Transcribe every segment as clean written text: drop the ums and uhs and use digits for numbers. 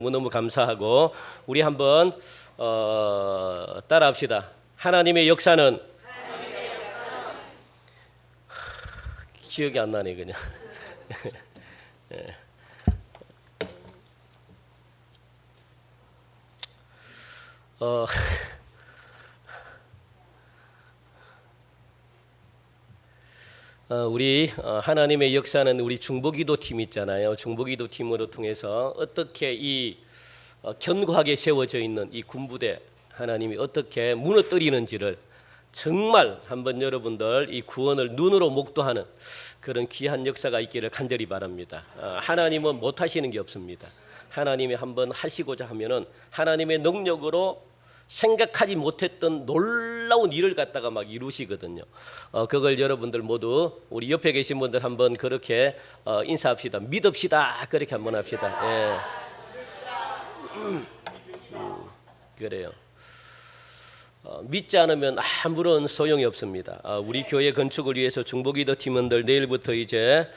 너무너무 감사하고 우리 한번 따라합시다. 하나님의 역사는 기억이 안 나네 그냥. 우리 하나님의 역사는 우리 중보기도 팀 있잖아요. 중보기도 팀으로 통해서 어떻게 이 견고하게 세워져 있는 이 군부대 하나님이 어떻게 무너뜨리는지를 정말 한번 여러분들 이 구원을 눈으로 목도하는 그런 귀한 역사가 있기를 간절히 바랍니다. 하나님은 못하시는 게 없습니다. 하나님이 한번 하시고자 하면은 하나님의 능력으로 생각하지 못했던 놀라운 일을 갖다가 막 이루시거든요. 그걸 여러분들 모두 우리 옆에 계신 분들 한번 그렇게 인사합시다. 믿읍시다. 그렇게 한번 합시다. 예. 그래요. 믿지 않으면 아무런 소용이 없습니다. 우리 교회 건축을 위해서 중보기도 팀원들 내일부터 이제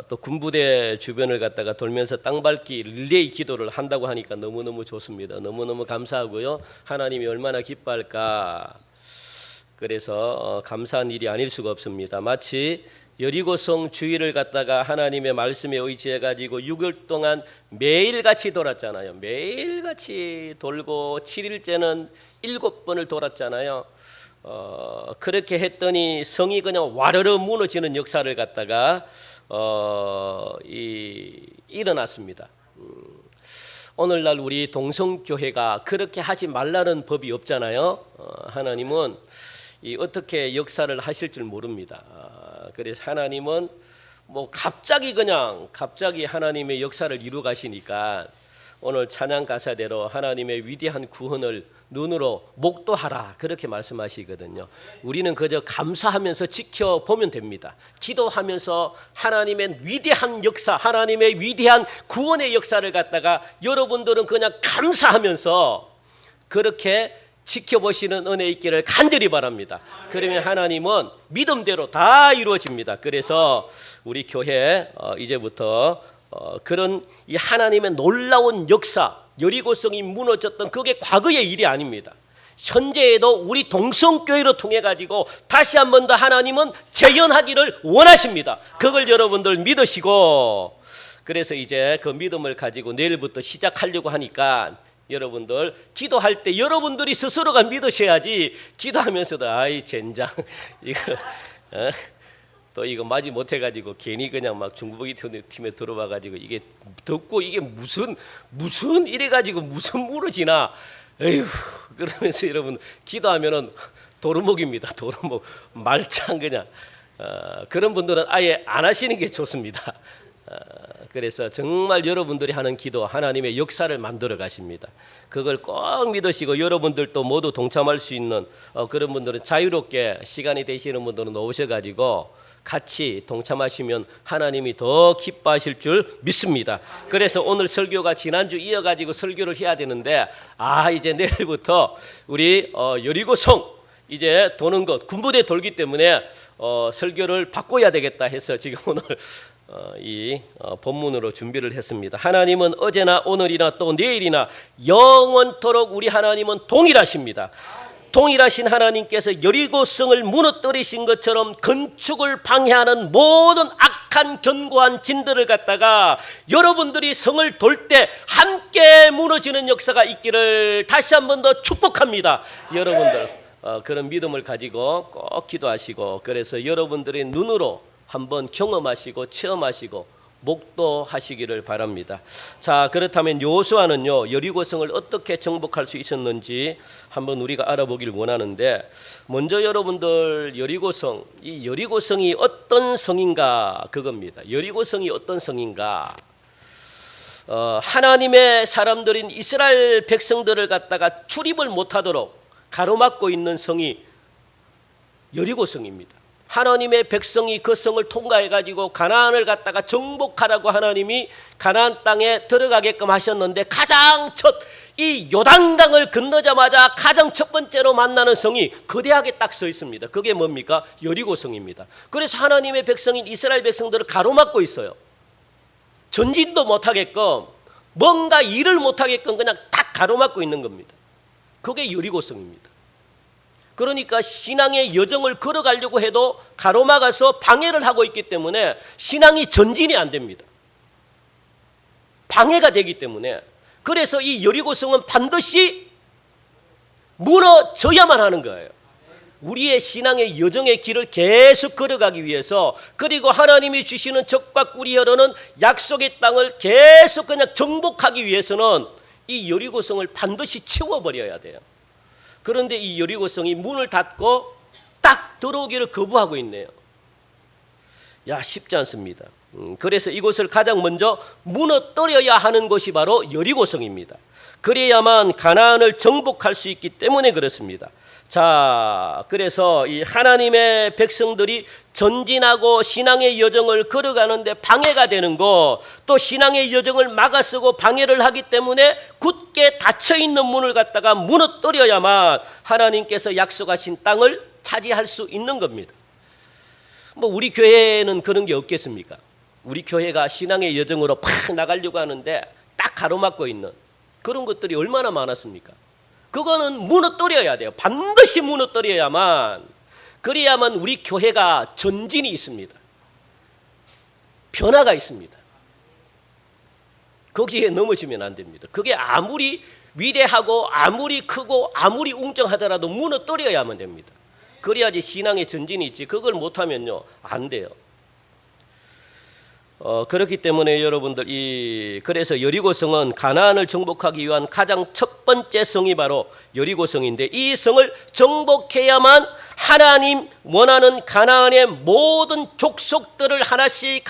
또 군부대 주변을 갖다가 돌면서 땅밟기 릴레이 기도를 한다고 하니까 너무너무 좋습니다. 너무너무 감사하고요. 하나님이 얼마나 기뻐할까. 그래서 감사한 일이 아닐 수가 없습니다. 마치 여리고성 주위를 갖다가 하나님의 말씀에 의지해 가지고 6일 동안 매일같이 돌았잖아요. 매일같이 돌고 7일째는 7번을 돌았잖아요. 그렇게 했더니 성이 그냥 와르르 무너지는 역사를 갖다가 일어났습니다. 오늘날 우리 동성교회가 그렇게 하지 말라는 법이 없잖아요. 하나님은 어떻게 역사를 하실 줄 모릅니다. 그래서 하나님은 뭐 갑자기 하나님의 역사를 이루 가시니까 오늘 찬양 가사대로 하나님의 위대한 구원을 눈으로 목도하라 그렇게 말씀하시거든요. 우리는 그저 감사하면서 지켜보면 됩니다. 기도하면서 하나님의 위대한 역사, 하나님의 위대한 구원의 역사를 갖다가 여러분들은 그냥 감사하면서 그렇게 지켜보시는 은혜 있기를 간절히 바랍니다. 그러면 하나님은 믿음대로 다 이루어집니다. 그래서 우리 교회 이제부터 그런 이 하나님의 놀라운 역사, 여리고성이 무너졌던 그게 과거의 일이 아닙니다. 현재에도 우리 동성교회로 통해 가지고 다시 한 번 더 하나님은 재현하기를 원하십니다. 그걸 여러분들 믿으시고, 그래서 이제 그 믿음을 가지고 내일부터 시작하려고 하니까 여러분들 기도할 때 여러분들이 스스로가 믿으셔야지. 기도하면서도 아이 젠장 이거 또 이거 맞이 못해가지고 괜히 그냥 막 중보기 팀에 들어와가지고 이게 듣고 이게 무슨 이래가지고 무슨 무너지나 에휴 그러면서 여러분 기도하면은 도루묵입니다. 도루묵 말짱 그냥 그런 분들은 아예 안 하시는 게 좋습니다. 그래서 정말 여러분들이 하는 기도 하나님의 역사를 만들어 가십니다. 그걸 꼭 믿으시고 여러분들도 모두 동참할 수 있는 그런 분들은 자유롭게 시간이 되시는 분들은 오셔가지고 같이 동참하시면 하나님이 더 기뻐하실 줄 믿습니다. 그래서 오늘 설교가 지난주 이어가지고 설교를 해야 되는데 이제 내일부터 우리 여리고성 이제 도는 것 군부대 돌기 때문에 설교를 바꿔야 되겠다 해서 지금 오늘 이 본문으로 준비를 했습니다. 하나님은 어제나 오늘이나 또 내일이나 영원토록 우리 하나님은 동일하십니다. 동일하신 하나님께서 여리고성을 무너뜨리신 것처럼 건축을 방해하는 모든 악한 견고한 진들을 갖다가 여러분들이 성을 돌 때 함께 무너지는 역사가 있기를 다시 한 번 더 축복합니다. 여러분들 그런 믿음을 가지고 꼭 기도하시고, 그래서 여러분들의 눈으로 한번 경험하시고 체험하시고 목도하시기를 바랍니다. 자, 그렇다면 여호수아는요 여리고성을 어떻게 정복할 수 있었는지 한번 우리가 알아보길 원하는데, 먼저 여러분들 여리고성, 이 여리고성이 어떤 성인가 그겁니다. 여리고성이 어떤 성인가? 하나님의 사람들인 이스라엘 백성들을 갖다가 출입을 못하도록 가로막고 있는 성이 여리고성입니다. 하나님의 백성이 그 성을 통과해 가지고 가나안을 갖다가 정복하라고 하나님이 가나안 땅에 들어가게끔 하셨는데, 가장 첫 이 요단강을 건너자마자 가장 첫 번째로 만나는 성이 거대하게 딱 서 있습니다. 그게 뭡니까? 여리고성입니다. 그래서 하나님의 백성인 이스라엘 백성들을 가로막고 있어요. 전진도 못하게끔 뭔가 일을 못하게끔 그냥 탁 가로막고 있는 겁니다. 그게 여리고성입니다. 그러니까 신앙의 여정을 걸어가려고 해도 가로막아서 방해를 하고 있기 때문에 신앙이 전진이 안 됩니다. 방해가 되기 때문에. 그래서 이 여리고성은 반드시 무너져야만 하는 거예요. 우리의 신앙의 여정의 길을 계속 걸어가기 위해서, 그리고 하나님이 주시는 적과 꿀이 흐르는 약속의 땅을 계속 그냥 정복하기 위해서는 이 여리고성을 반드시 치워버려야 돼요. 그런데 이 여리고성이 문을 닫고 딱 들어오기를 거부하고 있네요. 야, 쉽지 않습니다. 그래서 이곳을 가장 먼저 무너뜨려야 하는 것이 바로 여리고성입니다. 그래야만 가나안을 정복할 수 있기 때문에 그렇습니다. 자, 그래서 이 하나님의 백성들이 전진하고 신앙의 여정을 걸어가는데 방해가 되는 것, 또 신앙의 여정을 막아서고 방해를 하기 때문에 굳게 닫혀있는 문을 갖다가 무너뜨려야만 하나님께서 약속하신 땅을 차지할 수 있는 겁니다. 뭐 우리 교회는 그런 게 없겠습니까? 우리 교회가 신앙의 여정으로 팍 나가려고 하는데 딱 가로막고 있는 그런 것들이 얼마나 많았습니까? 그거는 무너뜨려야 돼요. 반드시 무너뜨려야만, 그래야만 우리 교회가 전진이 있습니다. 변화가 있습니다. 거기에 넘어지면 안 됩니다. 그게 아무리 위대하고 아무리 크고 아무리 웅장하더라도 무너뜨려야만 됩니다. 그래야지 신앙의 전진이 있지. 그걸 못하면요 안 돼요. 그렇기 때문에 여러분들 그래서 여리고성은 가나안을 정복하기 위한 가장 첫 번째 성이 바로 여리고성인데, 이 성을 정복해야만 하나님 원하는 가나안의 모든 족속들을 하나씩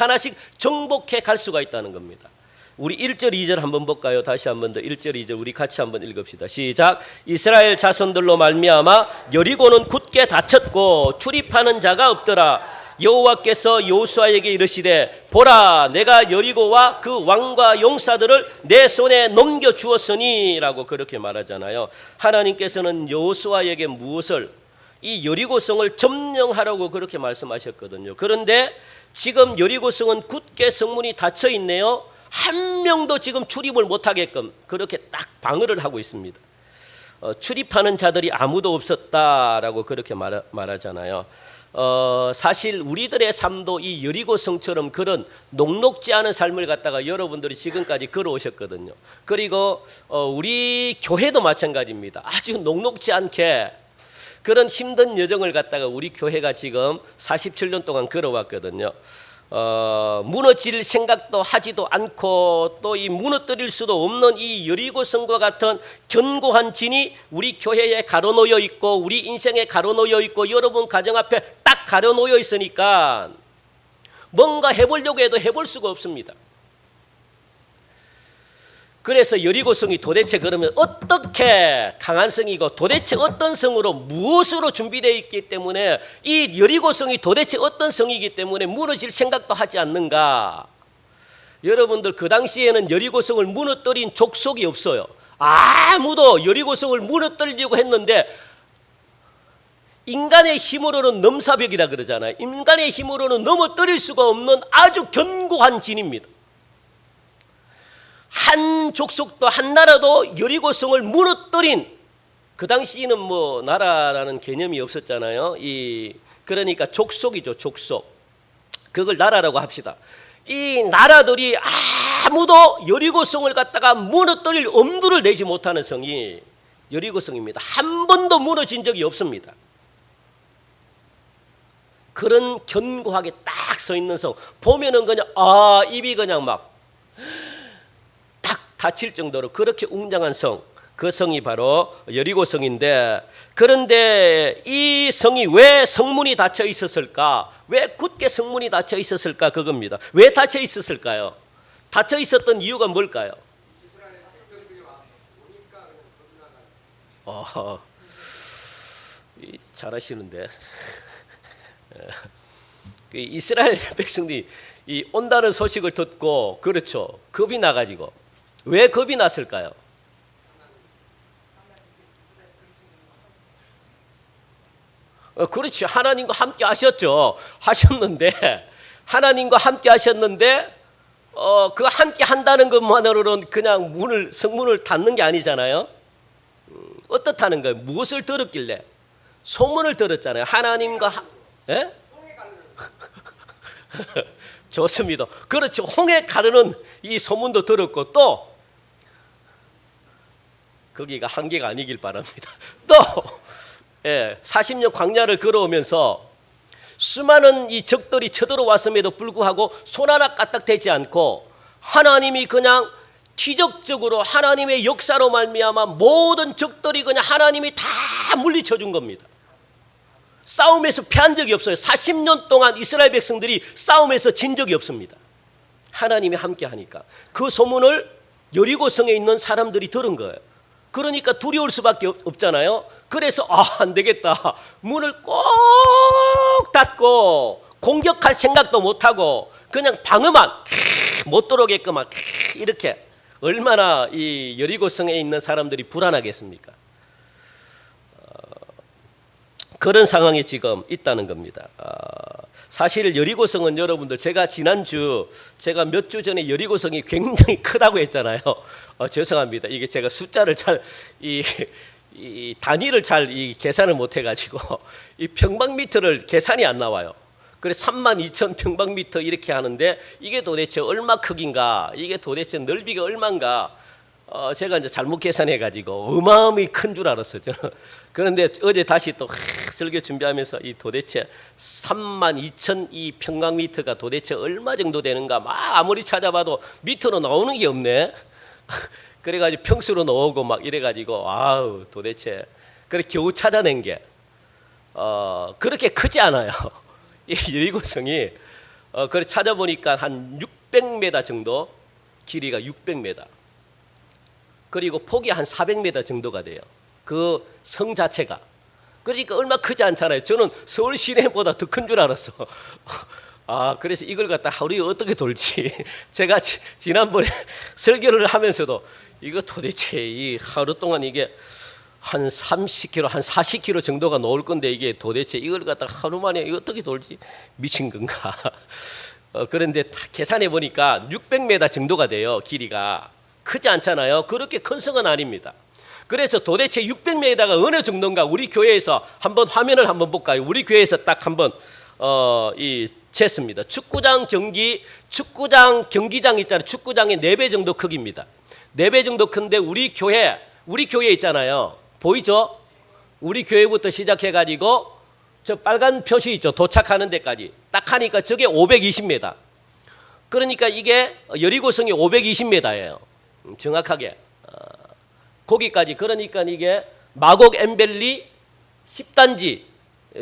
정복해 갈 수가 있다는 겁니다. 우리 1절 2절 한번 볼까요? 다시 한번 더 1절 2절 우리 같이 한번 읽읍시다. 시작. 이스라엘 자손들로 말미암아 여리고는 굳게 닫혔고 출입하는 자가 없더라. 여호와께서 여호수아에게 이르시되 보라, 내가 여리고와 그 왕과 용사들을 내 손에 넘겨 주었으니라고 그렇게 말하잖아요. 하나님께서는 여호수아에게 무엇을, 이 여리고성을 점령하라고 그렇게 말씀하셨거든요. 그런데 지금 여리고성은 굳게 성문이 닫혀 있네요. 한 명도 지금 출입을 못하게끔 그렇게 딱 방어를 하고 있습니다. 출입하는 자들이 아무도 없었다라고 그렇게 말하잖아요. 사실 우리들의 삶도 이 여리고성처럼 그런 녹록지 않은 삶을 갖다가 여러분들이 지금까지 걸어오셨거든요. 그리고 우리 교회도 마찬가지입니다. 아주 녹록지 않게 그런 힘든 여정을 갖다가 우리 교회가 지금 47년 동안 걸어왔거든요. 무너질 생각도 하지도 않고 또 이 무너뜨릴 수도 없는 이 여리고성과 같은 견고한 진이 우리 교회에 가로놓여 있고 우리 인생에 가로놓여 있고 여러분 가정 앞에 딱 가로놓여 있으니까 뭔가 해보려고 해도 해볼 수가 없습니다. 그래서 여리고성이 도대체 그러면 어떻게 강한 성이고 도대체 어떤 성으로 무엇으로 준비되어 있기 때문에 이 여리고성이 도대체 어떤 성이기 때문에 무너질 생각도 하지 않는가? 여러분들 그 당시에는 여리고성을 무너뜨린 족속이 없어요. 아무도 여리고성을 무너뜨리려고 했는데 인간의 힘으로는 넘사벽이라 그러잖아요. 인간의 힘으로는 넘어뜨릴 수가 없는 아주 견고한 진입니다. 한 족속도 한 나라도 여리고성을 무너뜨린, 그 당시에는 뭐 나라라는 개념이 없었잖아요. 그러니까 족속이죠, 족속. 그걸 나라라고 합시다. 이 나라들이 아무도 여리고성을 갖다가 무너뜨릴 엄두를 내지 못하는 성이 여리고성입니다. 한 번도 무너진 적이 없습니다. 그런 견고하게 딱 서 있는 성 보면은 그냥 입이 그냥 막 닫힐 정도로 그렇게 웅장한 성, 그 성이 바로 여리고성인데, 그런데 이 성이 왜 성문이 닫혀 있었을까? 왜 굳게 성문이 닫혀 있었을까? 그겁니다. 왜 닫혀 있었을까요? 닫혀 있었던 이유가 뭘까요? 잘하시는데 이스라엘 백성들이 온다는 소식을 듣고, 그렇죠, 겁이 나가지고. 왜 겁이 났을까요? 그렇죠. 하나님과 함께 하셨는데 하나님과 함께 하셨는데 그 함께 한다는 것만으로는 그냥 성문을 닫는 게 아니잖아요. 어떻다는 거예요? 무엇을 들었길래? 소문을 들었잖아요. 하나님과 예? 좋습니다. 그렇죠. 홍해 가르는 이 소문도 들었고 또 거기가 한계가 아니길 바랍니다. 또 40년 광야를 걸어오면서 수많은 이 적들이 쳐들어왔음에도 불구하고 손 하나 까딱대지 않고 하나님이 그냥 기적적으로 하나님의 역사로 말미암아 모든 적들이 그냥 하나님이 다 물리쳐 준 겁니다. 싸움에서 패한 적이 없어요. 40년 동안 이스라엘 백성들이 싸움에서 진 적이 없습니다. 하나님이 함께 하니까. 그 소문을 여리고성에 있는 사람들이 들은 거예요. 그러니까 두려울 수밖에 없잖아요. 그래서 안 되겠다. 문을 꼭 닫고 공격할 생각도 못하고 그냥 방어만 못 들어오게끔 이렇게 얼마나 이 여리고성에 있는 사람들이 불안하겠습니까? 그런 상황에 지금 있다는 겁니다. 사실 여리고성은 여러분들 제가 지난주 제가 몇 주 전에 여리고성이 굉장히 크다고 했잖아요. 죄송합니다. 이게 제가 숫자를 잘 이 단위를 잘 계산을 못 해가지고 이 평방미터를 계산이 안 나와요. 그래서 32,000평방미터 이렇게 하는데 이게 도대체 얼마 크긴가? 이게 도대체 넓이가 얼마인가? 제가 이제 잘못 계산해가지고 어마어마히 큰 줄 알았어요. 저는. 그런데 어제 다시 또 설교 준비하면서 이 도대체 32,000 이 평방미터가 도대체 얼마 정도 되는가? 막 아무리 찾아봐도 미터로 나오는 게 없네. 그래가지고 평수로 나오고 막 이래가지고 아우 도대체 그래 겨우 찾아낸 게 그렇게 크지 않아요. 이 여리고성이 그래 찾아보니까 한 600m 정도 길이가 600m. 그리고 폭이 한 400m 정도가 돼요. 그 성 자체가. 그러니까 얼마 크지 않잖아요. 저는 서울 시내보다 더 큰 줄 알았어. 그래서 이걸 갖다 하루에 어떻게 돌지. 제가 지난번에 설교를 하면서도 이거 도대체 이 하루 동안 이게 한 30km, 한 40km 정도가 나올 건데 이게 도대체 이걸 갖다 하루 만에 이거 어떻게 돌지? 미친 건가? 그런데 계산해 보니까 600m 정도가 돼요. 길이가. 크지 않잖아요. 그렇게 큰 성은 아닙니다. 그래서 도대체 600m가 어느 정도인가 우리 교회에서 한번 화면을 한번 볼까요? 우리 교회에서 딱 한번 쟀습니다. 축구장 경기장 있잖아요. 축구장의 4배 정도 크기입니다. 4배 정도 큰데 우리 교회 있잖아요. 보이죠? 우리 교회부터 시작해 가지고 저 빨간 표시 있죠. 도착하는 데까지 딱 하니까 저게 520m. 그러니까 이게 여리고성이 520m예요. 정확하게 거기까지. 그러니까 이게 마곡 엠벨리 10단지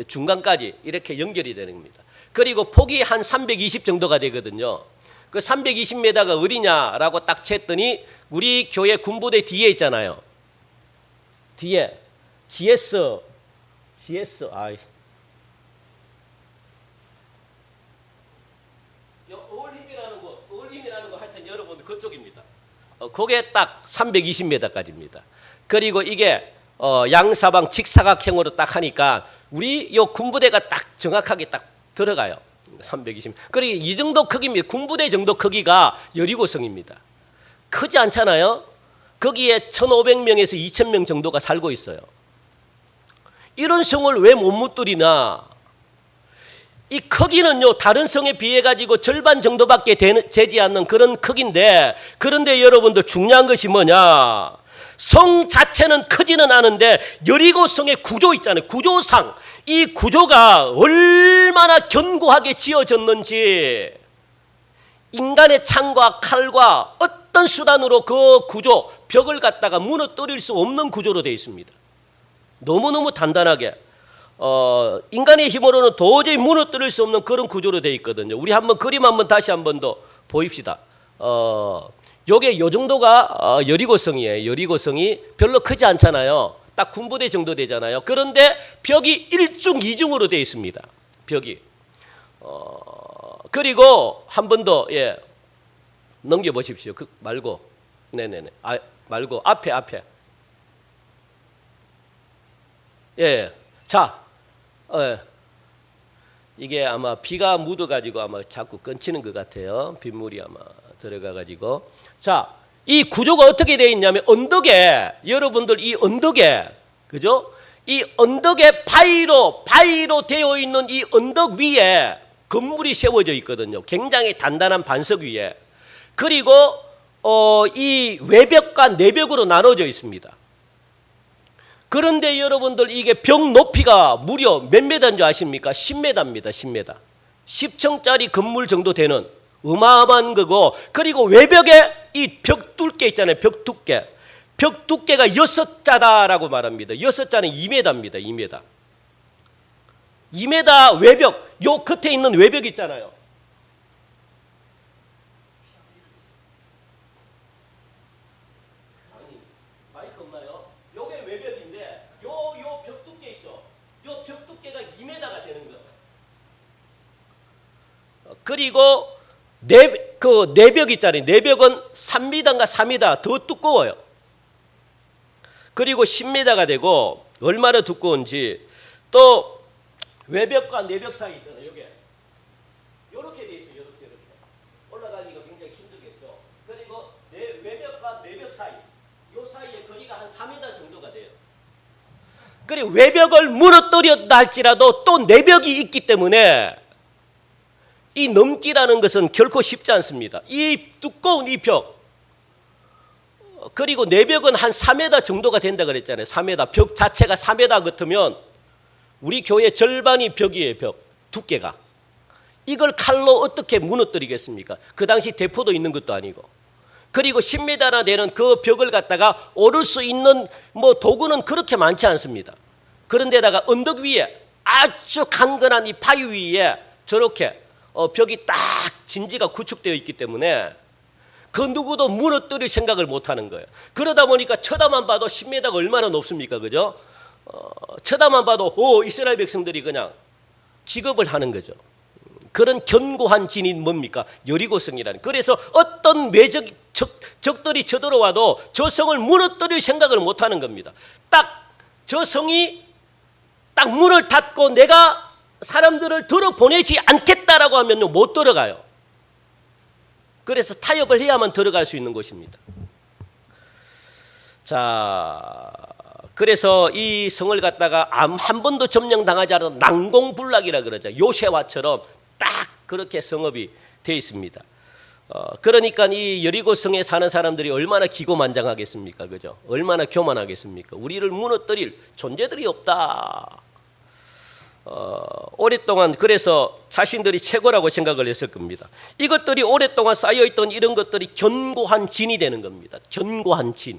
중간까지 이렇게 연결이 되는 겁니다. 그리고 폭이 한 320 정도가 되거든요. 그 320m가 어디냐라고 딱 챘더니 우리 교회 군부대 뒤에 있잖아요. 뒤에 GS 어울림이라는 거 하여튼 여러분 그쪽입니다. 그게 딱 320m까지입니다. 그리고 이게 양사방 직사각형으로 딱 하니까 우리 요 군부대가 딱 정확하게 딱 들어가요. 320. 그리고 이 정도 크기입니다. 군부대 정도 크기가 여리고성입니다. 크지 않잖아요. 거기에 1,500명에서 2,000명 정도가 살고 있어요. 이런 성을 왜 못 무뜨리나? 이 크기는요 다른 성에 비해 가지고 절반 정도밖에 되지 않는 그런 크기인데, 그런데 여러분들 중요한 것이 뭐냐? 성 자체는 크지는 않은데 여리고성의 구조 있잖아요. 구조상 이 구조가 얼마나 견고하게 지어졌는지, 인간의 창과 칼과 어떤 수단으로 그 구조 벽을 갖다가 무너뜨릴 수 없는 구조로 되어 있습니다. 너무너무 단단하게 인간의 힘으로는 도저히 무너뜨릴 수 없는 그런 구조로 되어 있거든요. 우리 한번 그림 한번 다시 한번 더 보입시다. 요게 요 정도가 여리고성이에요. 여리고성이 별로 크지 않잖아요. 딱 군부대 정도 되잖아요. 그런데 벽이 1중 2중으로 되어 있습니다. 벽이. 그리고 한 번 더 넘겨 보십시오. 그 말고 네네네. 말고 앞에. 자, 이게 아마 비가 묻어가지고 아마 자꾸 끊치는 것 같아요. 빗물이 아마. 들어가 가지고 자, 이 구조가 어떻게 되어 있냐면 언덕에 여러분들 이 언덕에 그죠? 이 언덕에 바위로 되어 있는 이 언덕 위에 건물이 세워져 있거든요. 굉장히 단단한 반석 위에. 그리고 이 외벽과 내벽으로 나눠져 있습니다. 그런데 여러분들 이게 벽 높이가 무려 몇 메다인 줄 아십니까? 10m입니다. 10m. 10층짜리 건물 정도 되는 어마어마한 거고, 그리고 외벽에 이 벽 두께 있잖아요. 벽 두께. 벽 두께가 6자다라고 말합니다. 6자는 2m입니다. 2m. 2m 외벽, 요 끝에 있는 외벽 있잖아요. 아니, 마이크 없나요? 요게 외벽인데 요 벽 두께 있죠. 요 벽 두께가 2m가 되는 거예요. 그리고 그 내벽 있잖아요. 내벽은 3m인가 4m 더 두꺼워요. 그리고 10m가 되고 얼마나 두꺼운지, 또 외벽과 내벽 사이 있잖아요. 요게 요렇게 돼 있어요. 요렇게 올라가기가 굉장히 힘들겠죠. 그리고 외벽과 내벽 사이, 요 사이의 거리가 한 4m 정도가 돼요. 그리고 외벽을 무너뜨렸다 할지라도 또 내벽이 있기 때문에 이 넘기라는 것은 결코 쉽지 않습니다. 이 두꺼운 이 벽, 그리고 내벽은 한 4m 정도가 된다 그랬잖아요. 4m. 벽 자체가 4m 같으면 우리 교회 절반이 벽이에요. 벽 두께가. 이걸 칼로 어떻게 무너뜨리겠습니까? 그 당시 대포도 있는 것도 아니고. 그리고 10m나 되는 그 벽을 갖다가 오를 수 있는 뭐 도구는 그렇게 많지 않습니다. 그런데다가 언덕 위에 아주 강건한 이 바위 위에 저렇게 벽이 딱 진지가 구축되어 있기 때문에 그 누구도 무너뜨릴 생각을 못하는 거예요. 그러다 보니까 쳐다만 봐도 10m가 얼마나 높습니까? 그죠? 쳐다만 봐도 이스라엘 백성들이 그냥 기겁을 하는 거죠. 그런 견고한 진이 뭡니까? 여리고성이라는. 그래서 어떤 적들이 쳐들어와도 저 성을 무너뜨릴 생각을 못하는 겁니다. 딱 저 성이 딱 문을 닫고 내가 사람들을 들어보내지 않겠다라고 하면 못 들어가요. 그래서 타협을 해야만 들어갈 수 있는 곳입니다. 자, 그래서 이 성을 갖다가 한 번도 점령당하지 않은 난공불락이라 그러죠. 요새화처럼 딱 그렇게 성읍이 되어 있습니다. 그러니까 이 여리고 성에 사는 사람들이 얼마나 기고만장하겠습니까? 그죠? 얼마나 교만하겠습니까? 우리를 무너뜨릴 존재들이 없다. 오랫동안 그래서 자신들이 최고라고 생각을 했을 겁니다. 이것들이 오랫동안 쌓여있던 이런 것들이 견고한 진이 되는 겁니다. 견고한 진.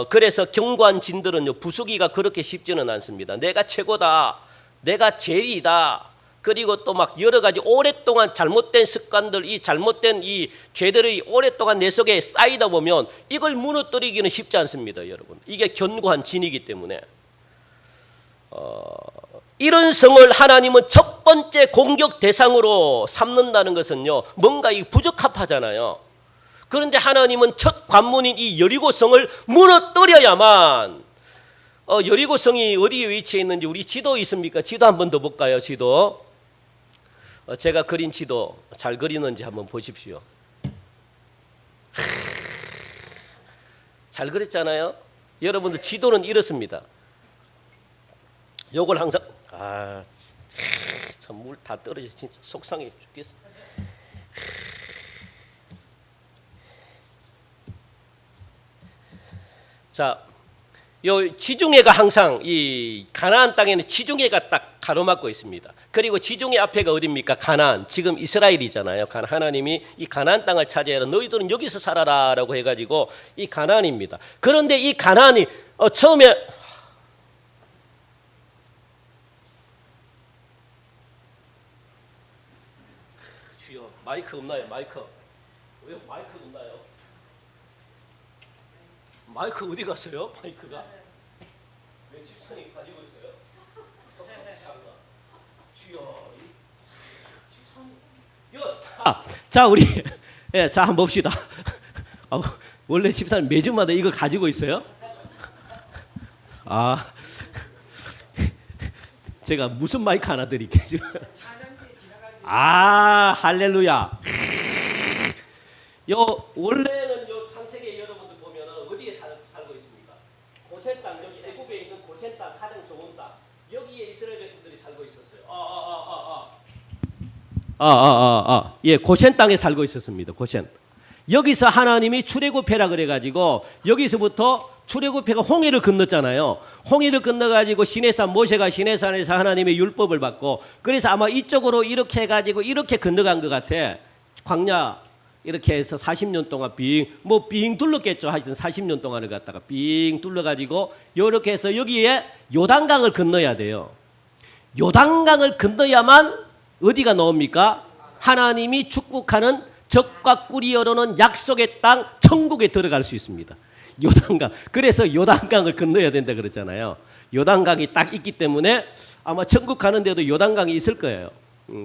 그래서 견고한 진들은요, 부수기가 그렇게 쉽지는 않습니다. 내가 최고다, 내가 제일이다. 그리고 또 막 여러 가지 오랫동안 잘못된 습관들, 이 잘못된 이 죄들이 오랫동안 내 속에 쌓이다 보면 이걸 무너뜨리기는 쉽지 않습니다, 여러분. 이게 견고한 진이기 때문에. 이런 성을 하나님은 첫 번째 공격 대상으로 삼는다는 것은요, 뭔가 이 부적합하잖아요. 그런데 하나님은 첫 관문인 이 여리고성을 무너뜨려야만, 여리고성이 어디에 위치해 있는지 우리 지도 있습니까? 지도 한번 더 볼까요? 지도. 제가 그린 지도 잘 그리는지 한번 보십시오. 잘 그렸잖아요. 여러분들 지도는 이렇습니다. 요걸 항상 참 물 다 떨어져 진짜 속상해 죽겠어. 자, 요 지중해가 항상 이 가나안 땅에는 지중해가 딱 가로막고 있습니다. 그리고 지중해 앞에가 어디입니까? 가나안. 지금 이스라엘이잖아요. 하나님이 이 가나안 땅을 차지하라. 너희들은 여기서 살아라라고 해가지고 이 가나안입니다. 그런데 이 가나안이 처음에 주여 마이크 없나요? 마이크 왜 마이크 없나요? 마이크 어디 갔어요? 마이크가 왜 집사님 가지고 있어요? 주여 자 우리 자 한번 봅시다. 원래 집사님 매주마다 이거 가지고 있어요? 제가 무슨 마이크 하나 드릴게요. 할렐루야. 원래는 요 창세기 여러분들 보면은 어디에 살고 있습니까? 고센 땅, 여기 애굽에 있는 고센 땅, 가장 좋은 땅. 여기에 이스라엘 백성들이 살고 있었어요. 예, 고센 땅에 살고 있었습니다. 고센. 여기서 하나님이 출애굽해라 그래가지고 여기서부터 출애굽해가 홍해를 건넜잖아요. 홍해를 건너가지고 시내산 모세가 시내산에서 하나님의 율법을 받고 그래서 아마 이쪽으로 이렇게 해가지고 이렇게 건너간 것 같아. 광야 이렇게 해서 40년 동안 빙 둘렀겠죠. 하여튼 40년 동안을 갖다가 빙 둘러가지고 이렇게 해서 여기에 요단강을 건너야 돼요. 요단강을 건너야만 어디가 나옵니까? 하나님이 축복하는 적과 꿀이 흐르는 약속의 땅 천국에 들어갈 수 있습니다. 요단강. 그래서 요단강을 건너야 된다 그랬잖아요. 요단강이 딱 있기 때문에 아마 천국 가는 데도 요단강이 있을 거예요.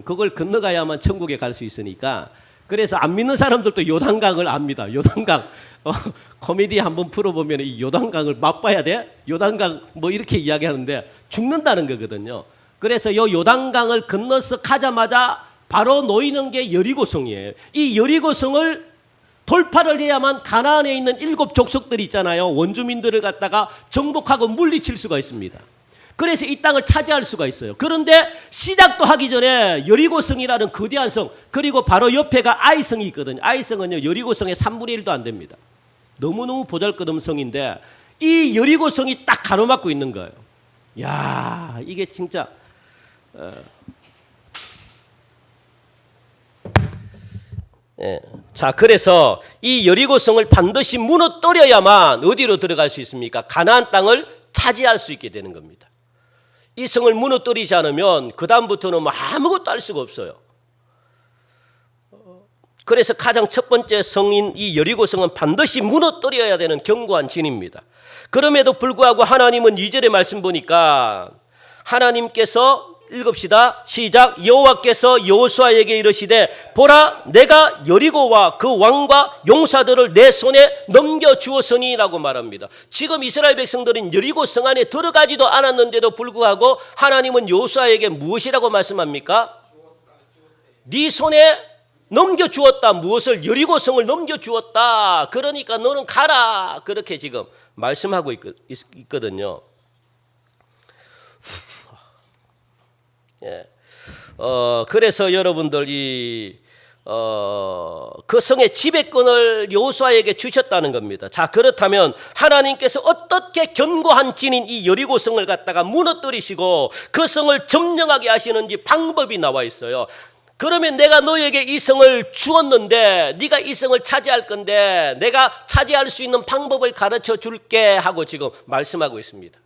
그걸 건너가야만 천국에 갈 수 있으니까. 그래서 안 믿는 사람들도 요단강을 압니다. 요단강. 코미디 한번 풀어보면 이 요단강을 맛봐야 돼? 요단강 뭐 이렇게 이야기하는데 죽는다는 거거든요. 그래서 요 요단강을 건너서 가자마자 바로 놓이는 게 여리고성이에요. 이 여리고성을 돌파를 해야만 가나안에 있는 7 족속들이 있잖아요. 원주민들을 갖다가 정복하고 물리칠 수가 있습니다. 그래서 이 땅을 차지할 수가 있어요. 그런데 시작도 하기 전에 여리고성이라는 거대한 성, 그리고 바로 옆에가 아이성이 있거든요. 아이성은요, 여리고성의 3분의 1도 안 됩니다. 너무너무 보잘것없는 성인데 이 여리고성이 딱 가로막고 있는 거예요. 야, 이게 진짜 예. 자, 그래서 이 여리고성을 반드시 무너뜨려야만 어디로 들어갈 수 있습니까? 가나안 땅을 차지할 수 있게 되는 겁니다. 이 성을 무너뜨리지 않으면 그 다음부터는 뭐 아무것도 할 수가 없어요. 그래서 가장 첫 번째 성인 이 여리고성은 반드시 무너뜨려야 되는 견고한 진입니다. 그럼에도 불구하고 하나님은 2절의 말씀 보니까 하나님께서 읽읍시다. 시작. 여호와께서 여호수아에게 이르시되 보라 내가 여리고와 그 왕과 용사들을 내 손에 넘겨주었으니라고 말합니다. 지금 이스라엘 백성들은 여리고 성 안에 들어가지도 않았는데도 불구하고 하나님은 여호수아에게 무엇이라고 말씀합니까? 네 손에 넘겨주었다. 무엇을? 여리고 성을 넘겨주었다. 그러니까 너는 가라. 그렇게 지금 말씀하고 있거든요. 예. 그래서 여러분들 그 성의 지배권을 여호수아에게 주셨다는 겁니다. 자, 그렇다면 하나님께서 어떻게 견고한 진인 이 여리고 성을 갖다가 무너뜨리시고 그 성을 점령하게 하시는지 방법이 나와 있어요. 그러면 내가 너에게 이 성을 주었는데 네가 이 성을 차지할 건데 내가 차지할 수 있는 방법을 가르쳐 줄게 하고 지금 말씀하고 있습니다.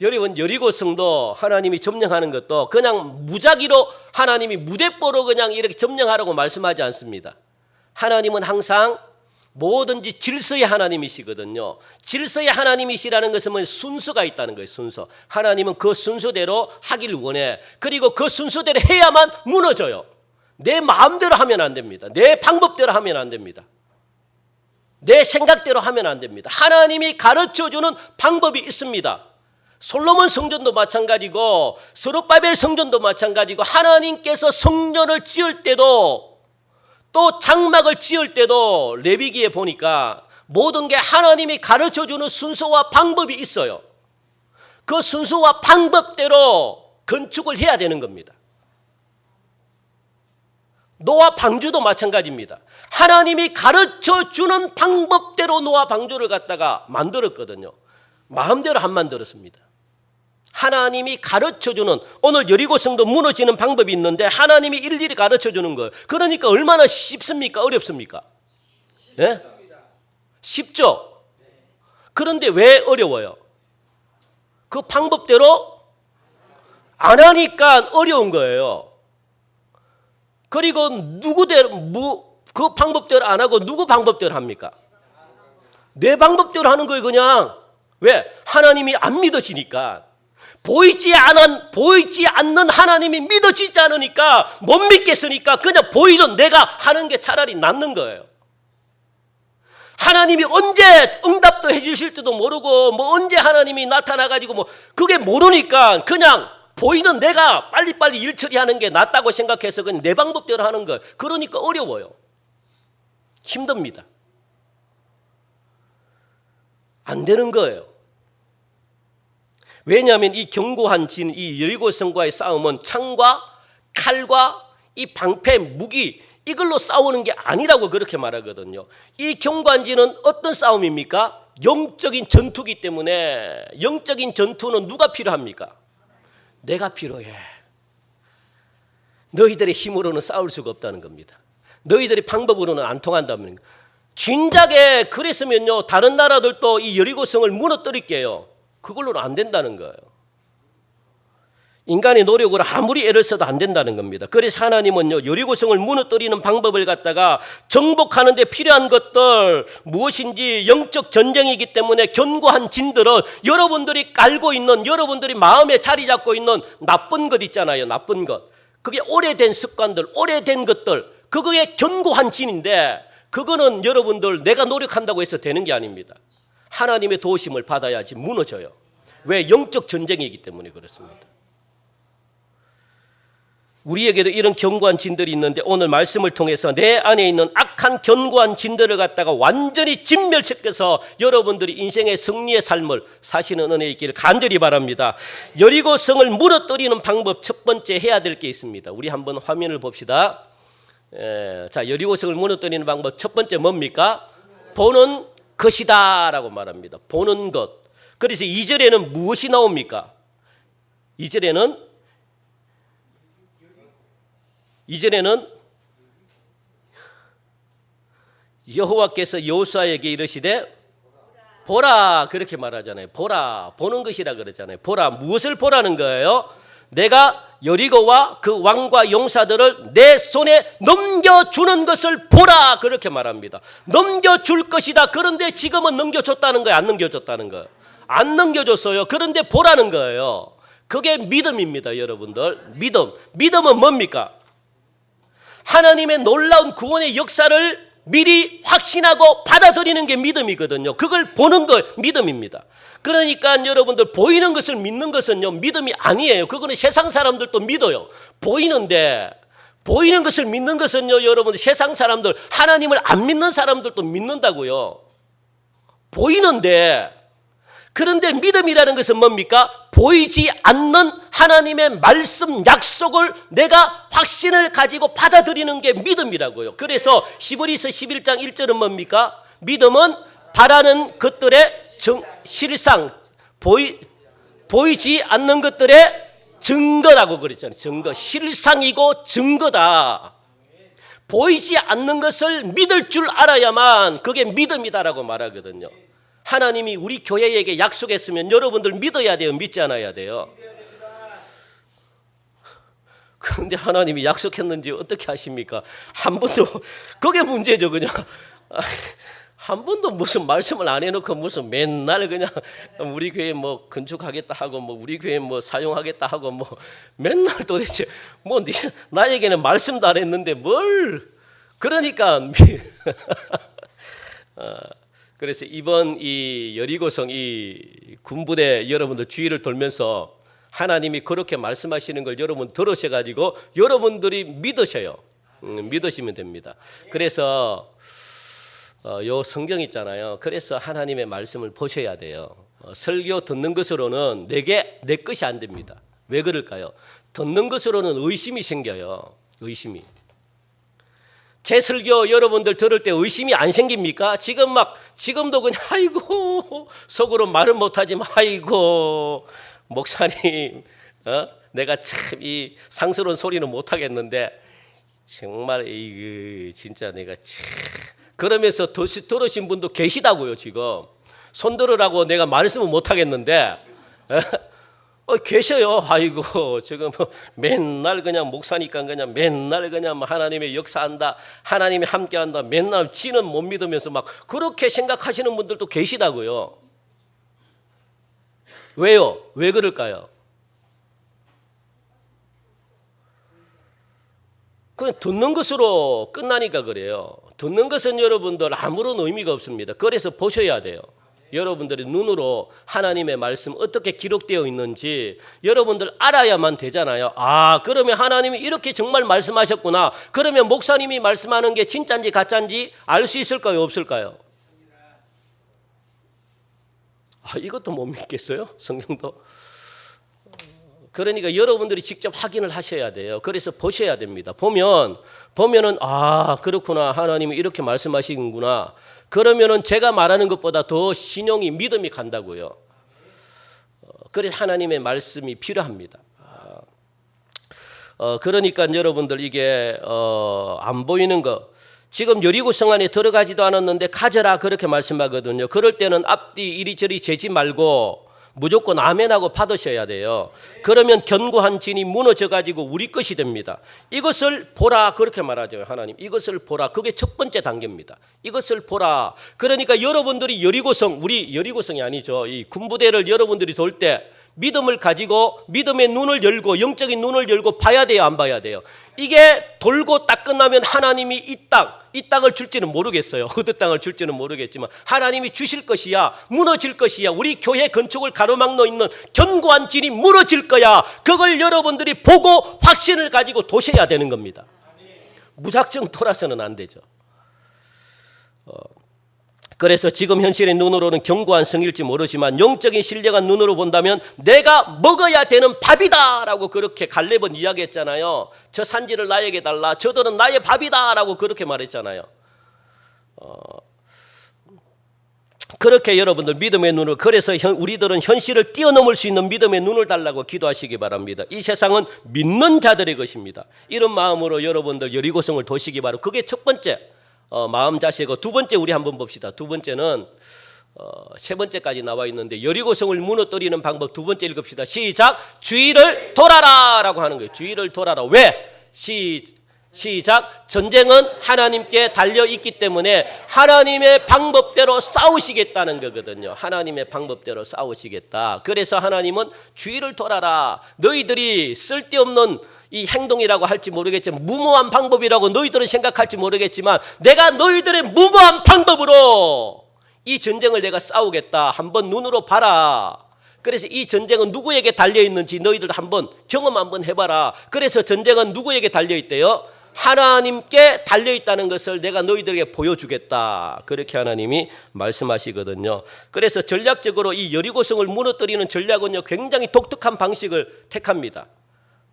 여러분, 여리고성도 하나님이 점령하는 것도 그냥 무작위로 하나님이 무대뽀로 그냥 이렇게 점령하라고 말씀하지 않습니다. 하나님은 항상 뭐든지 질서의 하나님이시거든요. 질서의 하나님이시라는 것은 순서가 있다는 거예요. 순서. 하나님은 그 순서대로 하길 원해. 그리고 그 순서대로 해야만 무너져요. 내 마음대로 하면 안 됩니다. 내 방법대로 하면 안 됩니다. 내 생각대로 하면 안 됩니다. 하나님이 가르쳐주는 방법이 있습니다. 솔로몬 성전도 마찬가지고 스룹바벨 성전도 마찬가지고 하나님께서 성전을 지을 때도 또 장막을 지을 때도 레위기에 보니까 모든 게 하나님이 가르쳐주는 순서와 방법이 있어요. 그 순서와 방법대로 건축을 해야 되는 겁니다. 노아 방주도 마찬가지입니다. 하나님이 가르쳐주는 방법대로 노아 방주를 갖다가 만들었거든요. 마음대로 안 만들었습니다. 하나님이 가르쳐주는, 오늘 여리고성도 무너지는 방법이 있는데 하나님이 일일이 가르쳐주는 거예요. 그러니까 얼마나 쉽습니까? 어렵습니까? 네? 쉽죠? 그런데 왜 어려워요? 그 방법대로 안 하니까 어려운 거예요. 그리고 그 방법대로 안 하고 누구 방법대로 합니까? 내 방법대로 하는 거예요, 그냥. 왜? 하나님이 안 믿어지니까. 보이지 않는 하나님이 믿어지지 않으니까 못 믿겠으니까 그냥 보이던 내가 하는 게 차라리 낫는 거예요. 하나님이 언제 응답도 해주실지도 모르고 뭐 언제 하나님이 나타나가지고 뭐 그게 모르니까 그냥 보이는 내가 빨리빨리 일 처리하는 게 낫다고 생각해서 그냥 내 방법대로 하는 거예요. 그러니까 어려워요. 힘듭니다. 안 되는 거예요. 왜냐하면 이 견고한 진, 이 여리고성과의 싸움은 창과 칼과 이 방패, 무기 이걸로 싸우는 게 아니라고 그렇게 말하거든요. 이 견고한 진은 어떤 싸움입니까? 영적인 전투기 때문에 영적인 전투는 누가 필요합니까? 내가 필요해. 너희들의 힘으로는 싸울 수가 없다는 겁니다. 너희들의 방법으로는 안 통한다는 겁니다. 진작에 그랬으면요 다른 나라들도 이 여리고성을 무너뜨릴게요. 그걸로는 안 된다는 거예요. 인간의 노력으로 아무리 애를 써도 안 된다는 겁니다. 그래서 하나님은요 여리고성을 무너뜨리는 방법을 갖다가 정복하는 데 필요한 것들 무엇인지 영적 전쟁이기 때문에 견고한 진들은 여러분들이 깔고 있는 여러분들이 마음에 자리 잡고 있는 나쁜 것 있잖아요. 나쁜 것. 그게 오래된 습관들 오래된 것들 그거의 견고한 진인데 그거는 여러분들 내가 노력한다고 해서 되는 게 아닙니다. 하나님의 도우심을 받아야지 무너져요. 왜? 영적 전쟁이기 때문에 그렇습니다. 우리에게도 이런 견고한 진들이 있는데 오늘 말씀을 통해서 내 안에 있는 악한 견고한 진들을 갖다가 완전히 진멸시켜서 여러분들이 인생의 승리의 삶을 사시는 은혜 있기를 간절히 바랍니다. 여리고성을 무너뜨리는 방법 첫 번째 해야 될 게 있습니다. 우리 한번 화면을 봅시다. 자, 여리고성을 무너뜨리는 방법 첫 번째 뭡니까? 보는 것이다 라고 말합니다. 보는 것. 그래서 2절에는 무엇이 나옵니까? 2절에는 여호와께서 여호수아에게 이르시되 보라 그렇게 말하잖아요. 보라 보는 것이라 그러잖아요. 보라 무엇을 보라는 거예요? 내가 여리고와 그 왕과 용사들을 내 손에 넘겨주는 것을 보라 그렇게 말합니다. 넘겨줄 것이다. 그런데 지금은 넘겨줬다는 거예요? 안 넘겨줬다는 거예요? 안 넘겨줬어요. 그런데 보라는 거예요. 그게 믿음입니다. 여러분들 믿음은 뭡니까? 하나님의 놀라운 구원의 역사를 미리 확신하고 받아들이는 게 믿음이거든요. 그걸 보는 거 믿음입니다. 그러니까 여러분들 보이는 것을 믿는 것은요 믿음이 아니에요. 그거는 세상 사람들도 믿어요. 보이는데 보이는 것을 믿는 것은요 여러분들 세상 사람들 하나님을 안 믿는 사람들도 믿는다고요. 보이는데 그런데 믿음이라는 것은 뭡니까? 보이지 않는 하나님의 말씀 약속을 내가 확신을 가지고 받아들이는 게 믿음이라고요. 그래서 히브리서 11장 1절은 뭡니까? 믿음은 바라는 것들의 실상 보이지 않는 것들의 증거라고 그랬잖아요. 증거 실상이고 증거다. 보이지 않는 것을 믿을 줄 알아야만 그게 믿음이다라고 말하거든요. 하나님이 우리 교회에게 약속했으면 여러분들 믿어야 돼요? 믿지 않아야 돼요? 그런데 하나님이 약속했는지 어떻게 하십니까? 한 번도 그게 문제죠. 그냥 한 번도 무슨 말씀을 안 해놓고 무슨 맨날 그냥 우리 교회 뭐 건축하겠다 하고 뭐 우리 교회 뭐 사용하겠다 하고 뭐 맨날 도대체 뭐 나에게는 말씀도 안 했는데 뭘 그러니까 그래서 이번 이 여리고성 이 군부대 여러분들 주위를 돌면서 하나님이 그렇게 말씀하시는 걸 여러분 들으셔가지고 여러분들이 믿으셔요. 믿으시면 됩니다. 그래서 요 성경 있잖아요. 그래서 하나님의 말씀을 보셔야 돼요. 설교 듣는 것으로는 내 것이 안 됩니다. 왜 그럴까요? 듣는 것으로는 의심이 생겨요. 의심이. 제 설교 여러분들 들을 때 의심이 안 생깁니까? 지금도 그냥 아이고 속으로 말은 못하지만 아이고 목사님 내가 참 이 상스러운 소리는 못하겠는데 정말 이거 진짜 내가 참 그러면서 들으신 분도 계시다고요. 지금 손 들으라고 내가 말씀을 못하겠는데 계셔요. 아이고 지금 맨날 그냥 목사니까 그냥 맨날 그냥 하나님의 역사한다, 하나님이 함께한다, 맨날 지는 못 믿으면서 막 그렇게 생각하시는 분들도 계시다고요. 왜요? 왜 그럴까요? 그냥 듣는 것으로 끝나니까 그래요. 듣는 것은 여러분들 아무런 의미가 없습니다. 그래서 보셔야 돼요. 여러분들의 눈으로 하나님의 말씀 어떻게 기록되어 있는지 여러분들 알아야만 되잖아요. 아, 그러면 하나님이 이렇게 정말 말씀하셨구나. 그러면 목사님이 말씀하는 게 진짜인지 가짜인지 알 수 있을까요? 없을까요? 아, 이것도 못 믿겠어요? 성경도. 그러니까 여러분들이 직접 확인을 하셔야 돼요. 그래서 보셔야 됩니다. 보면은 아, 그렇구나. 하나님이 이렇게 말씀하시는구나. 그러면은 제가 말하는 것보다 더 신용이 믿음이 간다고요. 그래서 하나님의 말씀이 필요합니다. 그러니까 여러분들 이게 안 보이는 거. 지금 여리고 성 안에 들어가지도 않았는데 가져라 그렇게 말씀하거든요. 그럴 때는 앞뒤 이리저리 재지 말고 무조건 아멘하고 받으셔야 돼요. 그러면 견고한 진이 무너져가지고 우리 것이 됩니다. 이것을 보라 그렇게 말하죠. 하나님 이것을 보라. 그게 첫 번째 단계입니다. 이것을 보라. 그러니까 여러분들이 여리고성, 우리 여리고성이 아니죠. 이 군부대를 여러분들이 돌 때 믿음을 가지고 믿음의 눈을 열고 영적인 눈을 열고 봐야 돼요, 안 봐야 돼요? 이게 돌고 딱 끝나면 하나님이 이 땅을 줄지는 모르겠어요. 어느 땅을 줄지는 모르겠지만 하나님이 주실 것이야, 무너질 것이야. 우리 교회 건축을 가로막고 있는 견고한 진이 무너질 거야. 그걸 여러분들이 보고 확신을 가지고 도셔야 되는 겁니다. 무작정 돌아서는 안 되죠. 그래서 지금 현실의 눈으로는 견고한 성일지 모르지만 영적인 신령한 눈으로 본다면 내가 먹어야 되는 밥이다라고 그렇게 갈렙은 이야기했잖아요. 저 산지를 나에게 달라. 저들은 나의 밥이다라고 그렇게 말했잖아요. 그렇게 여러분들 믿음의 눈을, 그래서 우리들은 현실을 뛰어넘을 수 있는 믿음의 눈을 달라고 기도하시기 바랍니다. 이 세상은 믿는 자들의 것입니다. 이런 마음으로 여러분들 여리고성을 도시기 바라고. 그게 첫 번째 마음 자세고, 두 번째 우리 한번 봅시다. 두 번째는 세 번째까지 나와 있는데 여리고성을 무너뜨리는 방법 두 번째 읽읍시다. 시작. 주의를 돌아라 라고 하는 거예요. 주의를 돌아라. 왜? 시작. 전쟁은 하나님께 달려있기 때문에 하나님의 방법대로 싸우시겠다는 거거든요. 하나님의 방법대로 싸우시겠다. 그래서 하나님은 주의를 돌아라. 너희들이 쓸데없는 이 행동이라고 할지 모르겠지만, 무모한 방법이라고 너희들은 생각할지 모르겠지만, 내가 너희들의 무모한 방법으로 이 전쟁을 내가 싸우겠다. 한번 눈으로 봐라. 그래서 이 전쟁은 누구에게 달려있는지 너희들 한번 경험 한번 해봐라. 그래서 전쟁은 누구에게 달려있대요? 하나님께 달려있다는 것을 내가 너희들에게 보여주겠다. 그렇게 하나님이 말씀하시거든요. 그래서 전략적으로 이 여리고성을 무너뜨리는 전략은요, 굉장히 독특한 방식을 택합니다.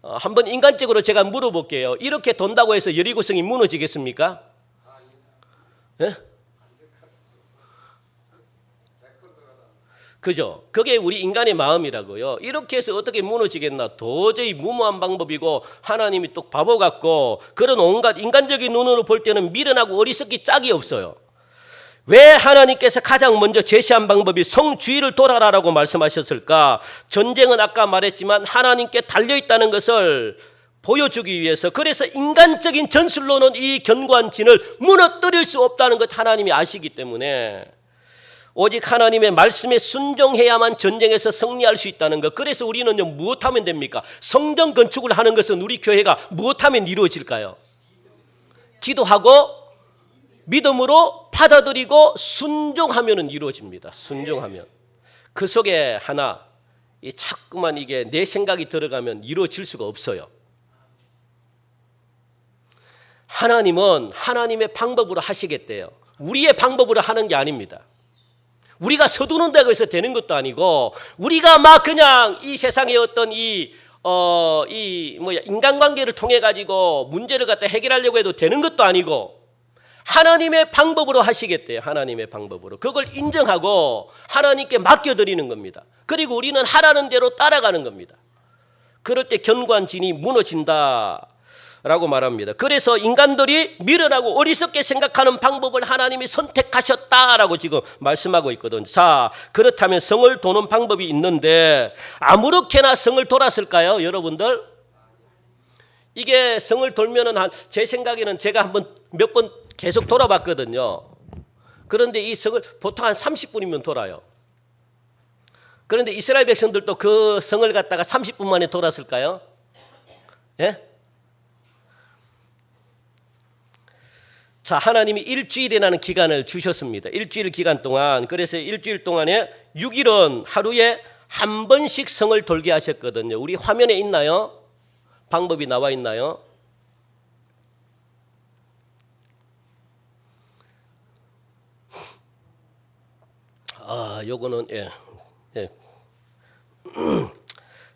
한번 인간적으로 제가 물어볼게요. 이렇게 돈다고 해서 여리고성이 무너지겠습니까? 네? 그죠? 그게 우리 인간의 마음이라고요. 이렇게 해서 어떻게 무너지겠나? 도저히 무모한 방법이고 하나님이 또 바보 같고, 그런 온갖 인간적인 눈으로 볼 때는 미련하고 어리석기 짝이 없어요. 왜 하나님께서 가장 먼저 제시한 방법이 성주의를 돌아라라고 말씀하셨을까? 전쟁은 아까 말했지만 하나님께 달려있다는 것을 보여주기 위해서. 그래서 인간적인 전술로는 이 견고한 진을 무너뜨릴 수 없다는 것 하나님이 아시기 때문에 오직 하나님의 말씀에 순종해야만 전쟁에서 승리할 수 있다는 것. 그래서 우리는요, 무엇하면 됩니까? 성전 건축을 하는 것은 우리 교회가 무엇하면 이루어질까요? 기도하고 믿음으로 받아들이고 순종하면 이루어집니다. 순종하면. 그 속에 하나, 자꾸만 이게 내 생각이 들어가면 이루어질 수가 없어요. 하나님은 하나님의 방법으로 하시겠대요. 우리의 방법으로 하는 게 아닙니다. 우리가 서두른다고 해서 되는 것도 아니고, 우리가 막 그냥 이 세상의 어떤 인간관계를 통해 가지고 문제를 갖다 해결하려고 해도 되는 것도 아니고, 하나님의 방법으로 하시겠대요. 하나님의 방법으로. 그걸 인정하고 하나님께 맡겨드리는 겁니다. 그리고 우리는 하라는 대로 따라가는 겁니다. 그럴 때 견고한 진이 무너진다 라고 말합니다. 그래서 인간들이 미련하고 어리석게 생각하는 방법을 하나님이 선택하셨다라고 지금 말씀하고 있거든요. 자, 그렇다면 성을 도는 방법이 있는데 아무렇게나 성을 돌았을까요, 여러분들? 이게 성을 돌면은 제 생각에는 제가 한번 몇 번 계속 돌아봤거든요. 그런데 이 성을 보통 한 30분이면 돌아요. 그런데 이스라엘 백성들도 그 성을 갖다가 30분 만에 돌았을까요? 예? 자, 하나님이 일주일이라는 기간을 주셨습니다. 일주일 기간 동안, 그래서 일주일 동안에 6일은 하루에 한 번씩 성을 돌게 하셨거든요. 우리 화면에 있나요? 방법이 나와 있나요? 요거는 예.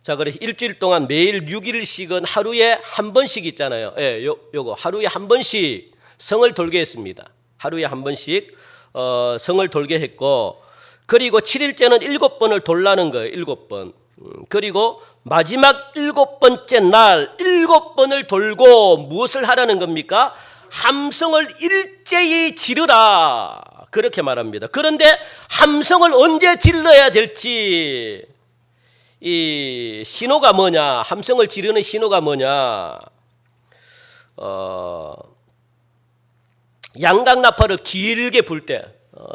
자, 그래서 일주일 동안 매일 6일씩은 하루에 한 번씩 있잖아요. 예, 요거 하루에 한 번씩 성을 돌게 했습니다. 하루에 한 번씩 성을 돌게 했고, 그리고 7일째는 7번을 돌라는 거예요. 7번. 그리고 마지막 7번째 날 7번을 돌고 무엇을 하라는 겁니까? 함성을 일제히 지르라, 그렇게 말합니다. 그런데 함성을 언제 질러야 될지, 이 신호가 뭐냐, 함성을 지르는 신호가 뭐냐, 양각나팔을 길게 불 때,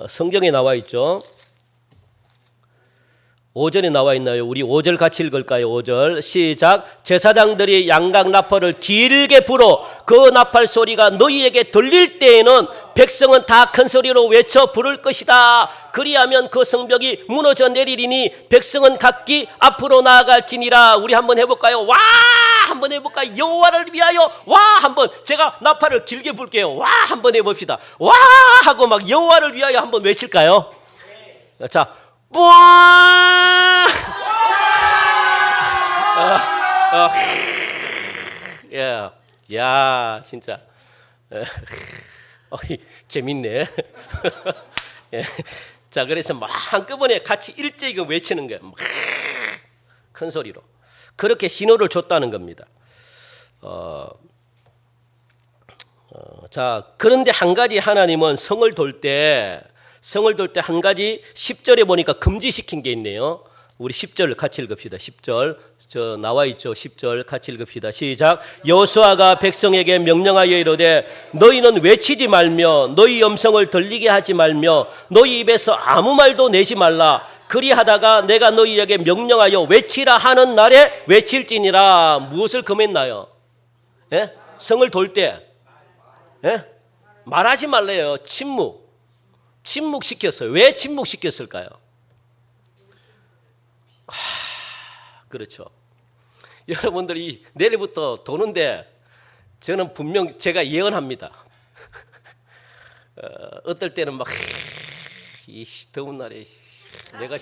성경에 나와 있죠. 5절에 나와 있나요? 우리 5절 같이 읽을까요? 5절 시작. 제사장들이 양각나팔을 길게 불어 그 나팔 소리가 너희에게 들릴 때에는 백성은 다 큰 소리로 외쳐 부를 것이다. 그리하면 그 성벽이 무너져 내리리니 백성은 각기 앞으로 나아갈지니라. 우리 한번 해볼까요? 와! 한번 해볼까요? 여호와를 위하여 와! 한번 제가 나팔을 길게 불게요. 와! 한번 해봅시다. 와! 하고 막 여호와를 위하여 한번 외칠까요? 자, 뽀! 야, 진짜. 재밌네. 자, 그래서 막 한꺼번에 같이 일제히 외치는 거예요. 큰 소리로. 그렇게 신호를 줬다는 겁니다. 자, 그런데 한 가지 하나님은 성을 돌 때 한 가지 10절에 보니까 금지시킨 게 있네요. 우리 10절 같이 읽읍시다. 10절 저 나와 있죠. 10절 같이 읽읍시다. 시작. 여호수아가 백성에게 명령하여 이르되 너희는 외치지 말며 너희 음성을 들리게 하지 말며 너희 입에서 아무 말도 내지 말라. 그리하다가 내가 너희에게 명령하여 외치라 하는 날에 외칠지니라. 무엇을 금했나요? 예? 성을 돌 때 말하지 말래요. 침묵시켰어요. 왜 침묵시켰을까요? 그렇죠. 여러분들이 내일부터 도는데 저는 분명 제가 예언합니다. 어떨 때는 막 이 더운 날에 내가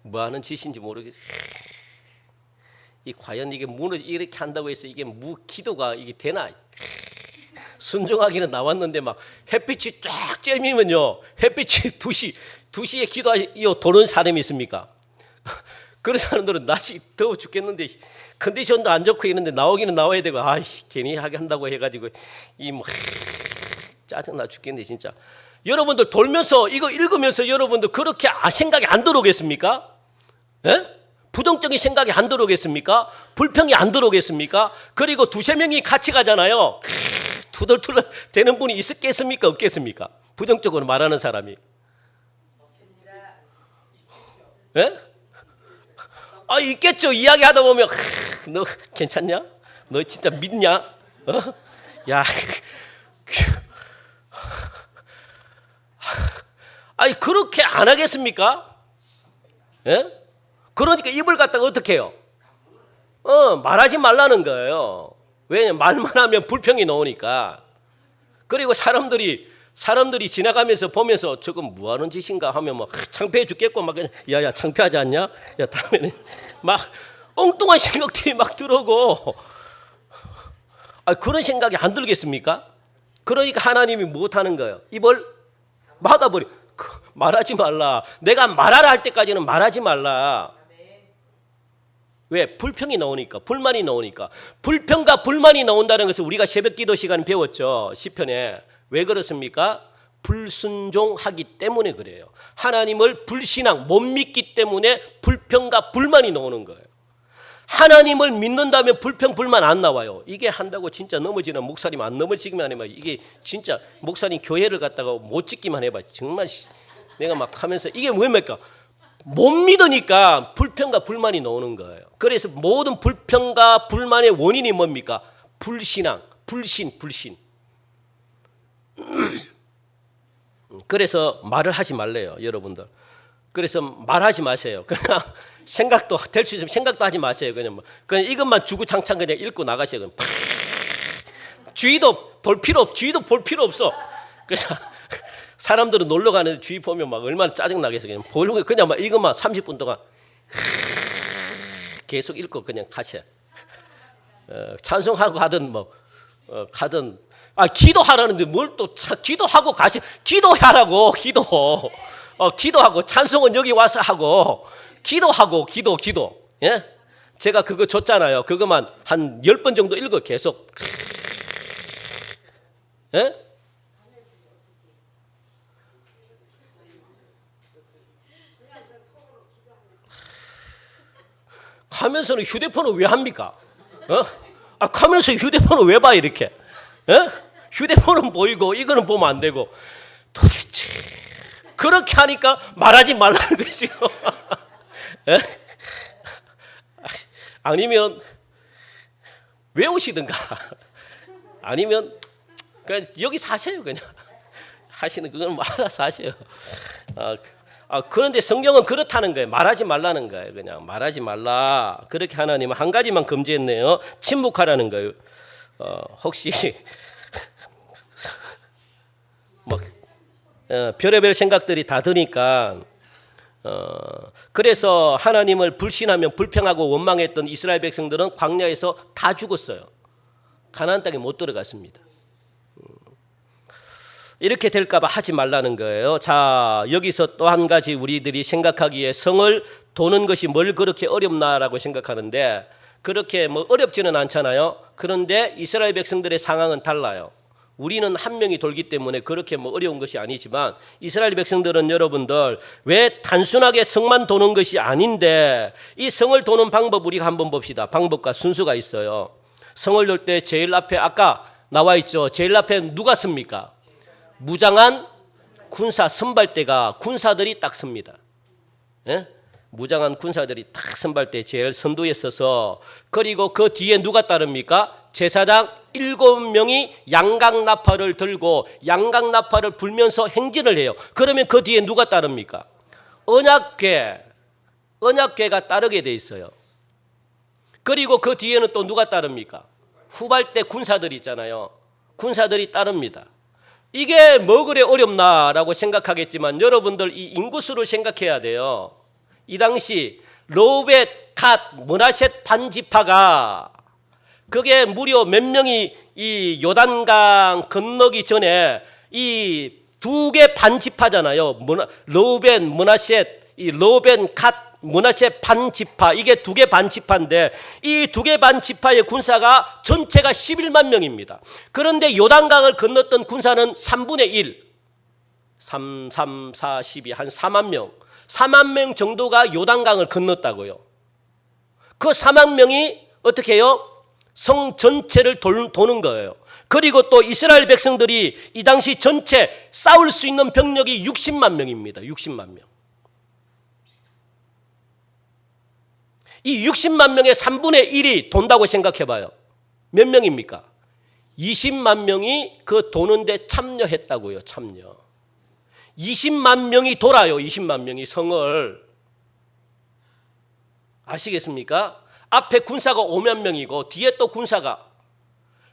뭐 하는 짓인지 모르겠어. 이 과연 이게 이렇게 한다고 해서 이게 기도가 이게 되나? 순종하기는 나왔는데 막 햇빛이 쫙 쬐면요. 햇빛이 2시에 기도하여 도는 사람이 있습니까? 그런 사람들은 날씨 더워 죽겠는데 컨디션도 안 좋고 이런데 나오기는 나와야 되고 괜히 하게 한다고 해가지고 짜증나 죽겠네 진짜. 여러분들 돌면서 이거 읽으면서 여러분들 그렇게 생각이 안 들어오겠습니까? 예? 부정적인 생각이 안 들어오겠습니까? 불평이 안 들어오겠습니까? 그리고 2-3명이 같이 가잖아요. 투덜투덜 되는 분이 있겠습니까? 없겠습니까? 부정적으로 말하는 사람이. 예? 있겠죠. 이야기하다 보면 너 괜찮냐? 너 진짜 믿냐? 야, 그렇게 안 하겠습니까? 예? 그러니까 입을 갖다가 어떻게 해요? 말하지 말라는 거예요. 왜냐면 말만 하면 불평이 나오니까. 그리고 사람들이 지나가면서 보면서 저건 뭐 하는 짓인가 하면 막 창피해 죽겠고 막 야야 창피하지 않냐? 야 다음에는 막 엉뚱한 생각들이 막 들어오고 그런 생각이 안 들겠습니까? 그러니까 하나님이 못하는 거예요. 입을 막아버려. 말하지 말라. 내가 말하라 할 때까지는 말하지 말라. 왜? 불평이 나오니까, 불만이 나오니까. 불평과 불만이 나온다는 것을 우리가 새벽 기도 시간에 배웠죠. 시편에. 왜 그렇습니까? 불순종하기 때문에 그래요. 하나님을 불신앙, 못 믿기 때문에 불평과 불만이 나오는 거예요. 하나님을 믿는다면 불평, 불만 안 나와요. 이게 한다고 진짜 넘어지는 목사님 안 넘어지기만 해봐. 이게 진짜 목사님 교회를 갔다가 못 짓기만 해봐. 정말 내가 막 하면서 이게 뭡니까? 못 믿으니까 불평과 불만이 나오는 거예요. 그래서 모든 불평과 불만의 원인이 뭡니까? 불신앙, 불신. 그래서 말을 하지 말래요, 여러분들. 그래서 말하지 마세요. 그냥 생각도 될 수 있으면 생각도 하지 마세요. 그냥 이것만 주구장창 그냥 읽고 나가세요. 그냥 주위도 볼 필요 없어. 그래서 사람들은 놀러 가는데 주위 보면 막 얼마나 짜증 나겠어. 그냥 막 이것만 30분 동안 계속 읽고 그냥 가세요. 찬송하고 하든 가든 기도하라는데 뭘 또 기도하고 가시 기도하라고 기도하고 찬송은 여기 와서 하고 기도 예? 제가 그거 줬잖아요. 그것만 한 10번 정도 읽어 계속. 예? 가면서는 휴대폰을 왜 합니까? 가면서 휴대폰을 왜 봐 이렇게? 휴대폰은 보이고 이거는 보면 안 되고 도대체 그렇게 하니까 말하지 말라는 거죠. 아니면 외우시든가 아니면 그냥 여기 사세요. 그냥 하시는 그건 알아서 하세요. 그런데 성경은 그렇다는 거예요. 말하지 말라는 거예요. 그냥 말하지 말라. 그렇게 하나님은 한 가지만 금지했네요. 침묵하라는 거예요. 혹시 별의별 생각들이 다 드니까 그래서 하나님을 불신하며 불평하고 원망했던 이스라엘 백성들은 광야에서 다 죽었어요. 가나안 땅에 못 들어갔습니다. 이렇게 될까 봐 하지 말라는 거예요. 자, 여기서 또 한 가지 우리들이 생각하기에 성을 도는 것이 뭘 그렇게 어렵나라고 생각하는데 그렇게 어렵지는 않잖아요. 그런데 이스라엘 백성들의 상황은 달라요. 우리는 한 명이 돌기 때문에 그렇게 어려운 것이 아니지만 이스라엘 백성들은 여러분들 왜 단순하게 성만 도는 것이 아닌데 이 성을 도는 방법 우리가 한번 봅시다. 방법과 순서가 있어요. 성을 돌 때 제일 앞에 아까 나와 있죠. 제일 앞에 누가 섭니까? 무장한 군사 선발대가 군사들이 딱 섭니다. 예? 무장한 군사들이 딱 선발대 제일 선두에 서서 그리고 그 뒤에 누가 따릅니까? 제사장 7명이 양강나팔을 들고 양강나팔을 불면서 행진을 해요. 그러면 그 뒤에 누가 따릅니까? 언약궤가 따르게 돼 있어요. 그리고 그 뒤에는 또 누가 따릅니까? 후발대 군사들이 있잖아요. 군사들이 따릅니다. 이게 뭐 그래 어렵나라고 생각하겠지만 여러분들 이 인구수를 생각해야 돼요. 이 당시 로벳, 갓, 므낫셋 반지파가 그게 무려 몇 명이 이 요단강 건너기 전에 이 두 개 반지파잖아요. 로벳, 므낫셋, 이 로벳, 갓, 므낫셋 반지파 이게 두 개 반지파인데 이 두 개 반지파의 군사가 전체가 11만 명입니다. 그런데 요단강을 건넜던 군사는 3분의 1, 3, 4, 12, 한 4만 명. 4만 명 정도가 요단강을 건넜다고요. 그 4만 명이 어떻게 해요? 성 전체를 도는 거예요. 그리고 또 이스라엘 백성들이 이 당시 전체 싸울 수 있는 병력이 60만 명입니다. 60만 명. 이 60만 명의 3분의 1이 돈다고 생각해 봐요. 몇 명입니까? 20만 명이 그 도는데 참여했다고요. 참여. 20만 명이 돌아요. 20만 명이 성을. 아시겠습니까? 앞에 군사가 5만 명이고 뒤에 또 군사가.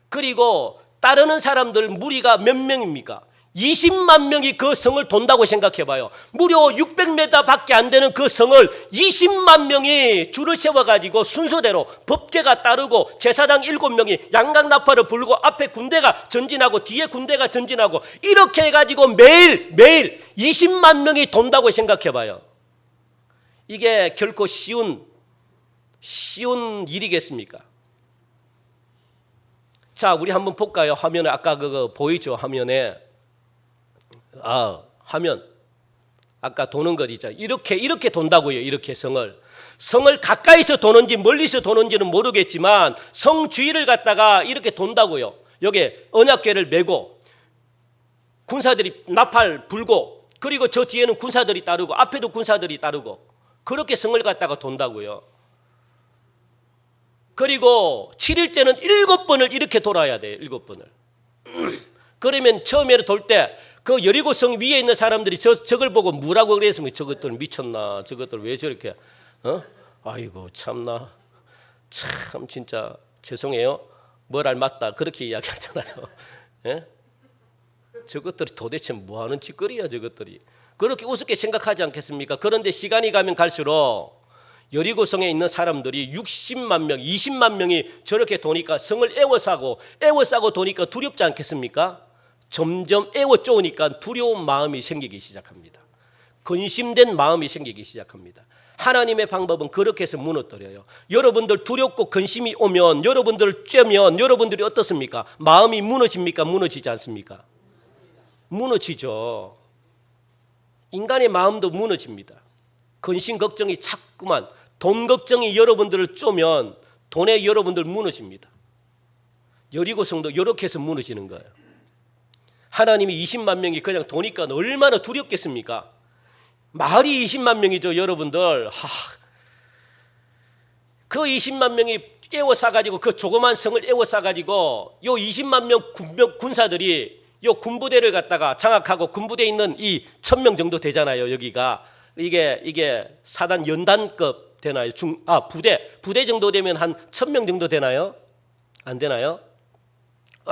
그리고 따르는 사람들 무리가 몇 명입니까? 20만 명이 그 성을 돈다고 생각해 봐요. 무려 600m 밖에 안 되는 그 성을 20만 명이 줄을 세워가지고 순서대로 법궤가 따르고 제사장 7명이 양강나팔을 불고 앞에 군대가 전진하고 뒤에 군대가 전진하고 이렇게 해가지고 매일 20만 명이 돈다고 생각해 봐요. 이게 결코 쉬운 일이겠습니까? 자, 우리 한번 볼까요? 화면에 아까 그거 보이죠? 화면에. 하면 아까 도는 것 있잖아요. 이렇게 돈다고요. 이렇게 성을 가까이서 도는지 멀리서 도는지는 모르겠지만 성 주위를 갖다가 이렇게 돈다고요. 여기 언약궤를 메고 군사들이 나팔 불고 그리고 저 뒤에는 군사들이 따르고 앞에도 군사들이 따르고 그렇게 성을 갖다가 돈다고요. 그리고 7일째는 7번을 이렇게 돌아야 돼요. 7번을. 그러면 처음에는 돌 때 그 여리고성 위에 있는 사람들이 저걸 보고 뭐라고 그랬으면 저것들 미쳤나, 저것들 왜 저렇게 아이고 참나, 참 진짜 죄송해요, 뭘 알맞다 그렇게 이야기하잖아요. 예? 저것들이 도대체 뭐하는 짓거리야 저것들이, 그렇게 우습게 생각하지 않겠습니까? 그런데 시간이 가면 갈수록 여리고성에 있는 사람들이 60만 명, 20만 명이 저렇게 도니까 성을 애워싸고 도니까 두렵지 않겠습니까? 점점 애워쪼으니까 두려운 마음이 생기기 시작합니다. 근심된 마음이 생기기 시작합니다. 하나님의 방법은 그렇게 해서 무너뜨려요. 여러분들 두렵고 근심이 오면, 여러분들 쬐면 여러분들이 어떻습니까? 마음이 무너집니까? 무너지지 않습니까? 무너지죠. 인간의 마음도 무너집니다. 근심 걱정이 자꾸만, 돈 걱정이 여러분들을 쪼면 돈에 여러분들 무너집니다. 여리고성도 이렇게 해서 무너지는 거예요. 하나님이 20만 명이 그냥 도니까 얼마나 두렵겠습니까? 말이 20만 명이죠 여러분들. 그 20만 명이 애워싸가지고, 그 조그만 성을 애워싸가지고 요 20만 명 군사들이 요 군부대를 갖다가 장악하고, 군부대에 있는 이 1000명 정도 되잖아요. 여기가 이게 사단 연단급 되나요? 부대 정도 되면 한 1000명 정도 되나요? 안 되나요?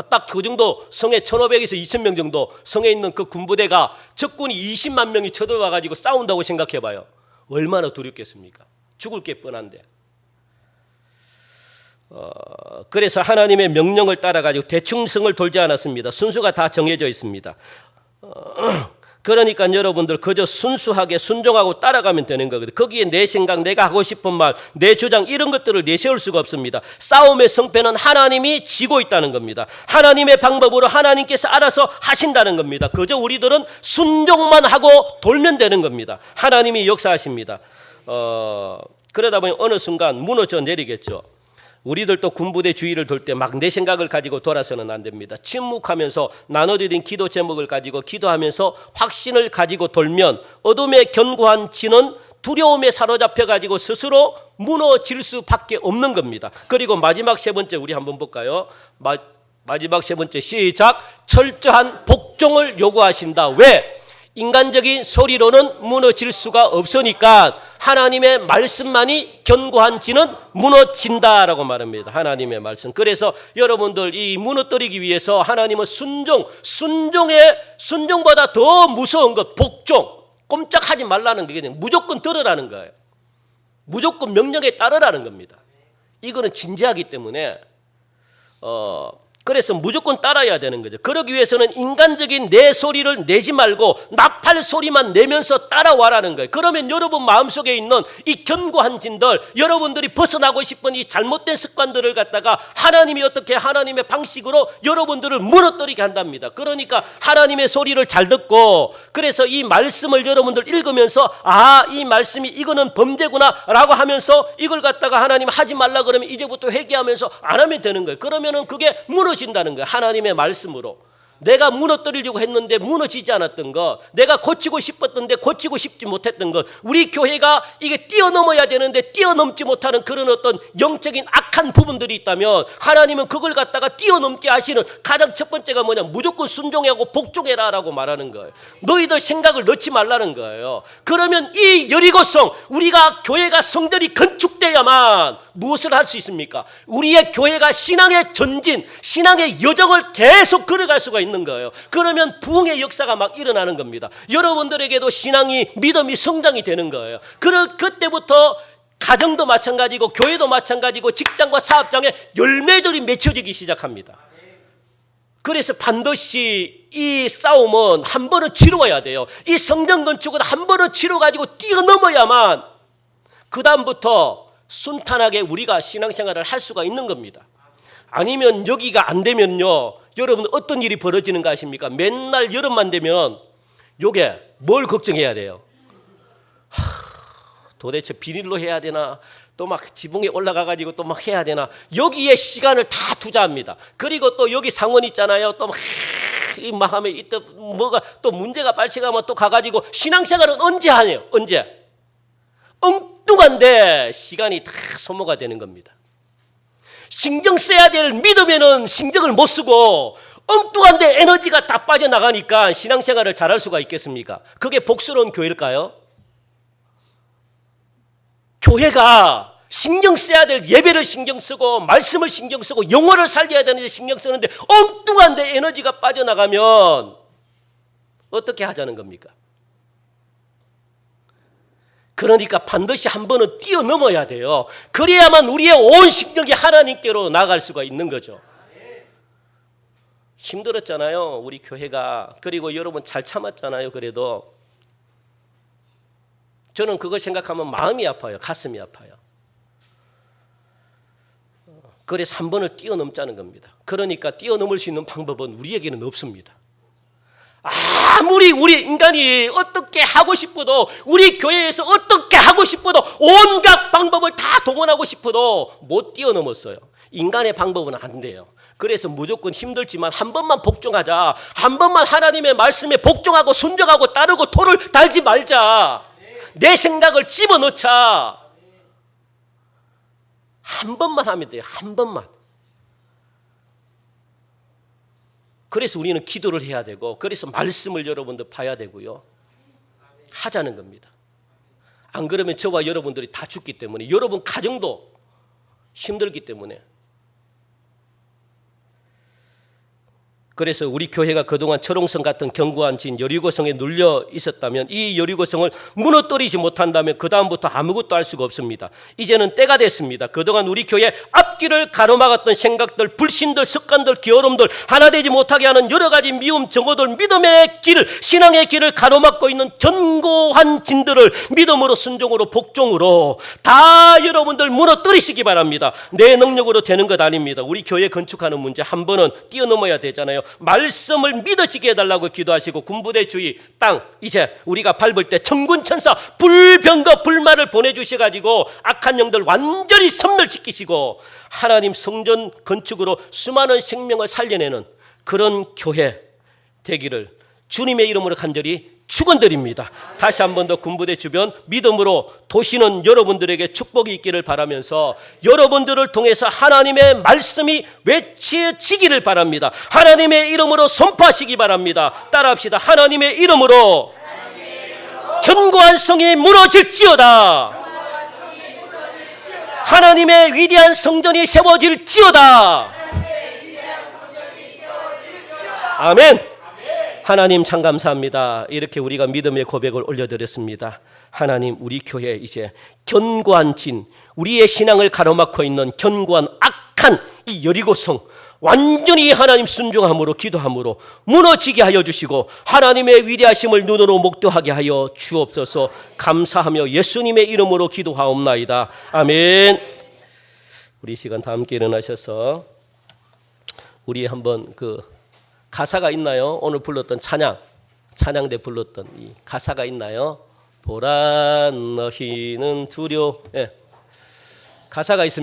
딱 그 정도 성에 1500에서 2000명 정도 성에 있는 그 군부대가 적군이 20만 명이 쳐들어와 가지고 싸운다고 생각해 봐요. 얼마나 두렵겠습니까? 죽을 게 뻔한데. 그래서 하나님의 명령을 따라 가지고 대충 성을 돌지 않았습니다. 순수가 다 정해져 있습니다. 그러니까 여러분들 그저 순수하게 순종하고 따라가면 되는 거거든요. 거기에 내 생각, 내가 하고 싶은 말, 내 주장 이런 것들을 내세울 수가 없습니다. 싸움의 성패는 하나님이 지고 있다는 겁니다. 하나님의 방법으로 하나님께서 알아서 하신다는 겁니다. 그저 우리들은 순종만 하고 돌면 되는 겁니다. 하나님이 역사하십니다. 그러다 보니 어느 순간 무너져 내리겠죠. 우리들도 군부대 주위를 돌 때 막 내 생각을 가지고 돌아서는 안 됩니다. 침묵하면서 나눠드린 기도 제목을 가지고 기도하면서 확신을 가지고 돌면 어둠의 견고한 진은 두려움에 사로잡혀 가지고 스스로 무너질 수밖에 없는 겁니다. 그리고 마지막 세 번째 우리 한번 볼까요? 마지막 세 번째 시작. 철저한 복종을 요구하신다. 왜? 인간적인 소리로는 무너질 수가 없으니까 하나님의 말씀만이 견고한 진은 무너진다라고 말합니다. 하나님의 말씀. 그래서 여러분들 이 무너뜨리기 위해서 하나님은 순종보다 더 무서운 것 복종, 꼼짝하지 말라는 게 무조건 들으라는 거예요. 무조건 명령에 따르라는 겁니다. 이거는 진지하기 때문에 그래서 무조건 따라야 되는 거죠. 그러기 위해서는 인간적인 내 소리를 내지 말고 나팔 소리만 내면서 따라와라는 거예요. 그러면 여러분 마음속에 있는 이 견고한 진들, 여러분들이 벗어나고 싶은 이 잘못된 습관들을 갖다가 하나님이 어떻게 하나님의 방식으로 여러분들을 무너뜨리게 한답니다. 그러니까 하나님의 소리를 잘 듣고, 그래서 이 말씀을 여러분들 읽으면서 이 말씀이 이거는 범죄구나 라고 하면서 이걸 갖다가 하나님 하지 말라 그러면 이제부터 회개하면서 안 하면 되는 거예요. 그러면은 그게 무너진다는 거예요. 하나님의 말씀으로. 내가 무너뜨리려고 했는데 무너지지 않았던 것, 내가 고치고 싶었던데 고치고 싶지 못했던 것, 우리 교회가 이게 뛰어넘어야 되는데 뛰어넘지 못하는 그런 어떤 영적인 악한 부분들이 있다면 하나님은 그걸 갖다가 뛰어넘게 하시는 가장 첫 번째가 뭐냐, 무조건 순종하고 복종해라 라고 말하는 거예요. 너희들 생각을 넣지 말라는 거예요. 그러면 이 여리고성, 우리가 교회가 성전이 건축돼야만 무엇을 할 수 있습니까? 우리의 교회가 신앙의 전진, 신앙의 여정을 계속 걸어갈 수가 있는 거예요. 그러면 부흥의 역사가 막 일어나는 겁니다. 여러분들에게도 신앙이, 믿음이 성장이 되는 거예요. 그때부터 가정도 마찬가지고 교회도 마찬가지고 직장과 사업장에 열매들이 맺혀지기 시작합니다. 그래서 반드시 이 싸움은 한 번은 치루어야 돼요. 이 성전 건축은 한 번은 치루가지고 뛰어넘어야만 그 다음부터 순탄하게 우리가 신앙생활을 할 수가 있는 겁니다. 아니면 여기가 안 되면요, 여러분 어떤 일이 벌어지는가 아십니까? 맨날 여름만 되면 요게 뭘 걱정해야 돼요? 도대체 비닐로 해야 되나? 또 막 지붕에 올라가가지고 또 막 해야 되나? 여기에 시간을 다 투자합니다. 그리고 또 여기 상원 있잖아요. 또 막 하면 이때 뭐가 또 문제가 발생하면 또 가가지고 신앙생활은 언제 하네요? 언제? 엉뚱한데 시간이 다 소모가 되는 겁니다. 신경 써야 될 믿음에는 신경을 못 쓰고 엉뚱한데 에너지가 다 빠져나가니까 신앙생활을 잘할 수가 있겠습니까? 그게 복스러운 교회일까요? 교회가 신경 써야 될 예배를 신경 쓰고 말씀을 신경 쓰고 영혼을 살려야 되는데 신경 쓰는데 엉뚱한데 에너지가 빠져나가면 어떻게 하자는 겁니까? 그러니까 반드시 한 번은 뛰어넘어야 돼요. 그래야만 우리의 온 신경이 하나님께로 나갈 수가 있는 거죠. 힘들었잖아요, 우리 교회가. 그리고 여러분 잘 참았잖아요. 그래도 저는 그거 생각하면 마음이 아파요. 가슴이 아파요. 그래서 한 번을 뛰어넘자는 겁니다. 그러니까 뛰어넘을 수 있는 방법은 우리에게는 없습니다. 아무리 우리 인간이 어떻게 하고 싶어도, 우리 교회에서 어떻게 하고 싶어도, 온갖 방법을 다 동원하고 싶어도 못 뛰어넘었어요. 인간의 방법은 안 돼요. 그래서 무조건 힘들지만 한 번만 복종하자. 한 번만 하나님의 말씀에 복종하고 순종하고 따르고 토를 달지 말자. 내 생각을 집어넣자. 한 번만 하면 돼요. 한 번만. 그래서 우리는 기도를 해야 되고, 그래서 말씀을 여러분들 봐야 되고요. 하자는 겁니다. 안 그러면 저와 여러분들이 다 죽기 때문에, 여러분 가정도 힘들기 때문에. 그래서 우리 교회가 그동안 철옹성 같은 견고한 진 여리고성에 눌려 있었다면, 이 여리고성을 무너뜨리지 못한다면 그 다음부터 아무것도 할 수가 없습니다. 이제는 때가 됐습니다. 그동안 우리 교회 앞길을 가로막았던 생각들, 불신들, 습관들, 게으름들, 하나 되지 못하게 하는 여러 가지 미움, 정오들, 믿음의 길을, 신앙의 길을 가로막고 있는 견고한 진들을 믿음으로, 순종으로, 복종으로 다 여러분들 무너뜨리시기 바랍니다. 내 능력으로 되는 것 아닙니다. 우리 교회 건축하는 문제 한 번은 뛰어넘어야 되잖아요. 말씀을 믿어지게 해달라고 기도하시고, 군부대 주의 땅 이제 우리가 밟을 때 천군천사 불병과 불말을 보내주셔가지고 악한 영들 완전히 섬멸시키시고 하나님 성전 건축으로 수많은 생명을 살려내는 그런 교회 되기를 주님의 이름으로 간절히 축원드립니다. 다시 한 번 더 군부대 주변 믿음으로 도시는 여러분들에게 축복이 있기를 바라면서 여러분들을 통해서 하나님의 말씀이 외쳐지기를 바랍니다. 하나님의 이름으로 선포하시기 바랍니다. 따라합시다. 하나님의 이름으로 견고한 성이 무너질지어다. 하나님의 위대한 성전이 세워질지어다. 아멘. 하나님 참 감사합니다. 이렇게 우리가 믿음의 고백을 올려드렸습니다. 하나님, 우리 교회 이제 견고한 진, 우리의 신앙을 가로막고 있는 견고한 악한 이 여리고성 완전히 하나님 순종함으로 기도함으로 무너지게 하여 주시고 하나님의 위대하심을 눈으로 목도하게 하여 주옵소서. 감사하며 예수님의 이름으로 기도하옵나이다. 아멘. 우리 시간 다 함께 일어나셔서 우리 한번 가사가 있나요? 오늘 불렀던 찬양대 불렀던 이 가사가 있나요? 보란 너희는 두려워. 예. 가사가 있습니다.